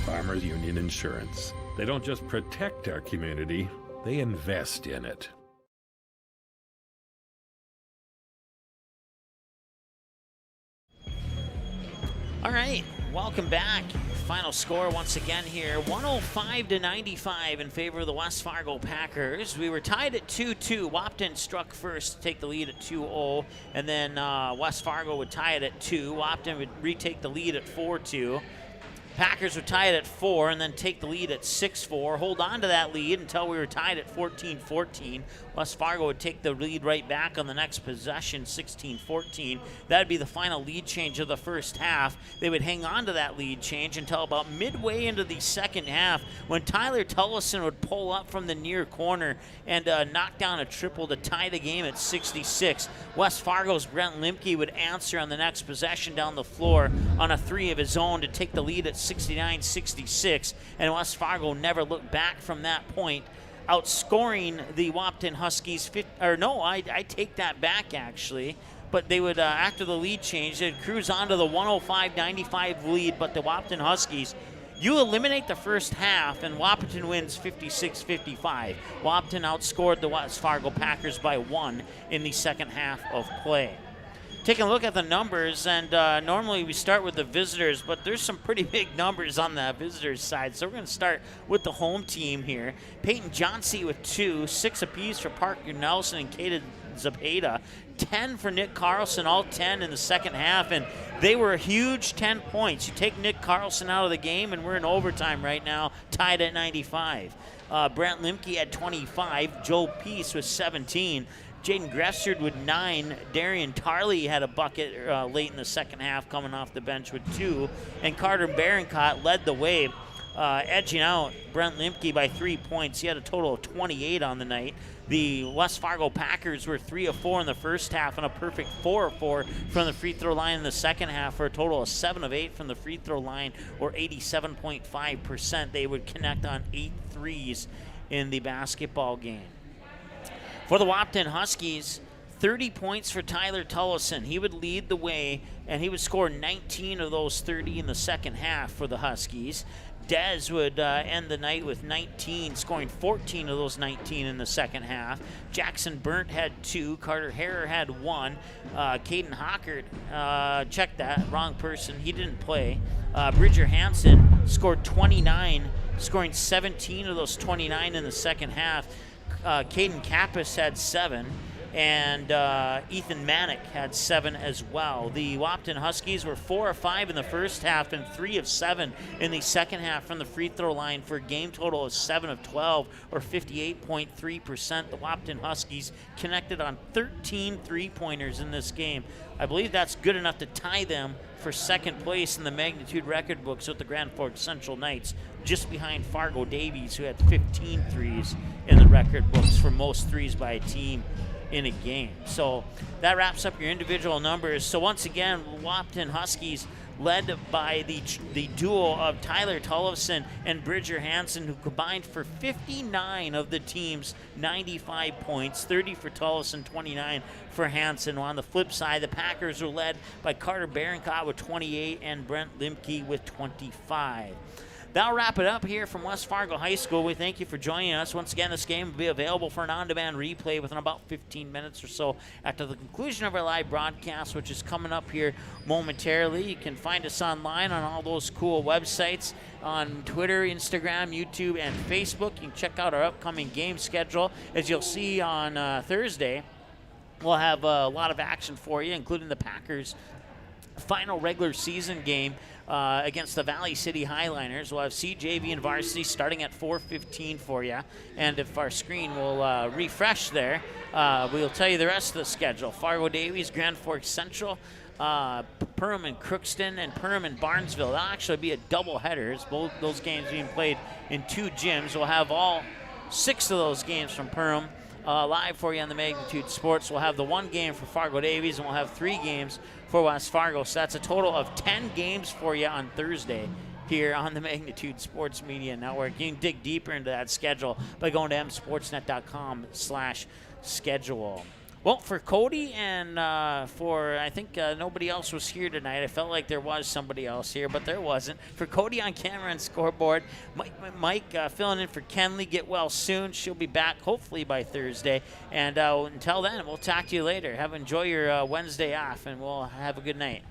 Farmers Union Insurance. They don't just protect our community, they invest in it. All right, welcome back. Final score once again here, 105-95 in favor of the West Fargo Packers. We were tied at 2-2. Wahpeton struck first to take the lead at 2-0, and then West Fargo would tie it at 2. Wahpeton would retake the lead at 4-2. Packers would tie it at 4 and then take the lead at 6-4. Hold on to that lead until we were tied at 14-14. West Fargo would take the lead right back on the next possession, 16-14. That would be the final lead change of the first half. They would hang on to that lead change until about midway into the second half when Tyler Tullison would pull up from the near corner and knock down a triple to tie the game at 66. West Fargo's Brent Limke would answer on the next possession down the floor on a 3 of his own to take the lead at 69-66, and West Fargo never looked back from that point, outscoring the Wahpeton Huskies. I take that back actually. but they would, after the lead change, they'd cruise on to the 105-95 lead, but the Wahpeton Huskies, you eliminate the first half, and Wahpeton wins 56-55. Wahpeton outscored the West Fargo Packers by 1 in the second half of play. Taking a look at the numbers, and normally we start with the visitors, but there's some pretty big numbers on the visitors side, so we're going to start with the home team here. Peyton Johnsey with 2, 6 apiece for Parker Nelson and Kaden Zapata, 10 for Nick Carlson, all 10 in the second half, and they were a huge 10 points. You take Nick Carlson out of the game, and we're in overtime right now, tied at 95. Brent Limke had 25, Joe Peace with 17, Jaden Gressard with 9. Darian Tarley had a bucket late in the second half coming off the bench with 2. And Carter Barincott led the way, edging out Brent Limke by 3 points. He had a total of 28 on the night. The West Fargo Packers were 3 of 4 in the first half and a perfect 4 of 4 from the free throw line in the second half for a total of 7 of 8 from the free throw line, or 87.5%. They would connect on 8 threes in the basketball game. For the Wahpeton Huskies, 30 points for Tyler Tullison. He would lead the way, and he would score 19 of those 30 in the second half for the Huskies. Dez would end the night with 19, scoring 14 of those 19 in the second half. Jackson Burnt had 2. Carter Harrer had 1. Caden Hockert, check that, wrong person. He didn't play. Bridger Hansen scored 29, scoring 17 of those 29 in the second half. Caden Kappas had 7, and Ethan Manick had 7 as well. The Wahpeton Huskies were 4 of 5 in the first half and 3 of 7 in the second half from the free throw line for a game total of 7 of 12, or 58.3%. The Wahpeton Huskies connected on 13 three-pointers in this game. I believe that's good enough to tie them for second place in the magnitude record books with the Grand Forks Central Knights, just behind Fargo Davies, who had 15 threes in the record books for most threes by a team in a game. So that wraps up your individual numbers. So once again, Wahpeton Huskies led by the duo of Tyler Tullison and Bridger Hansen, who combined for 59 of the team's 95 points, 30 for Tullison, 29 for Hansen. On the flip side, the Packers were led by Carter Barincott with 28 and Brent Limke with 25. That'll wrap it up here from West Fargo High School. We thank you for joining us. Once again, this game will be available for an on-demand replay within about 15 minutes or so after the conclusion of our live broadcast, which is coming up here momentarily. You can find us online on all those cool websites on Twitter, Instagram, YouTube, and Facebook. You can check out our upcoming game schedule. As you'll see on Thursday, we'll have a lot of action for you, including the Packers' final regular season game against the Valley City Highliners. We'll have CJV and varsity starting at 4:15 for you. And if our screen will refresh there, we'll tell you the rest of the schedule. Fargo Davies, Grand Forks Central, Perham and Crookston, and Perham and Barnesville. That'll actually be a doubleheader. It's both those games being played in 2 gyms. We'll have all 6 of those games from Perham live for you on the Magnitude Sports. We'll have the 1 game for Fargo Davies, and we'll have 3 games for West Fargo. So that's a total of 10 games for you on Thursday here on the Magnitude Sports Media Network. You can dig deeper into that schedule by going to msportsnet.com/schedule. Well, for Cody and for, I think nobody else was here tonight. I felt like there was somebody else here, but there wasn't. For Cody on camera and scoreboard, Mike filling in for Kenley. Get well soon. She'll be back hopefully by Thursday. And until then, we'll talk to you later. Enjoy your Wednesday off, and we'll have a good night.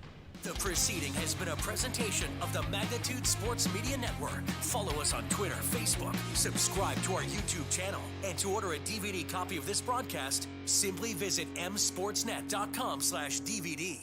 The proceeding has been a presentation of the Magnitude Sports Media Network. Follow us on Twitter, Facebook, subscribe to our YouTube channel, and to order a DVD copy of this broadcast, simply visit msportsnet.com/DVD.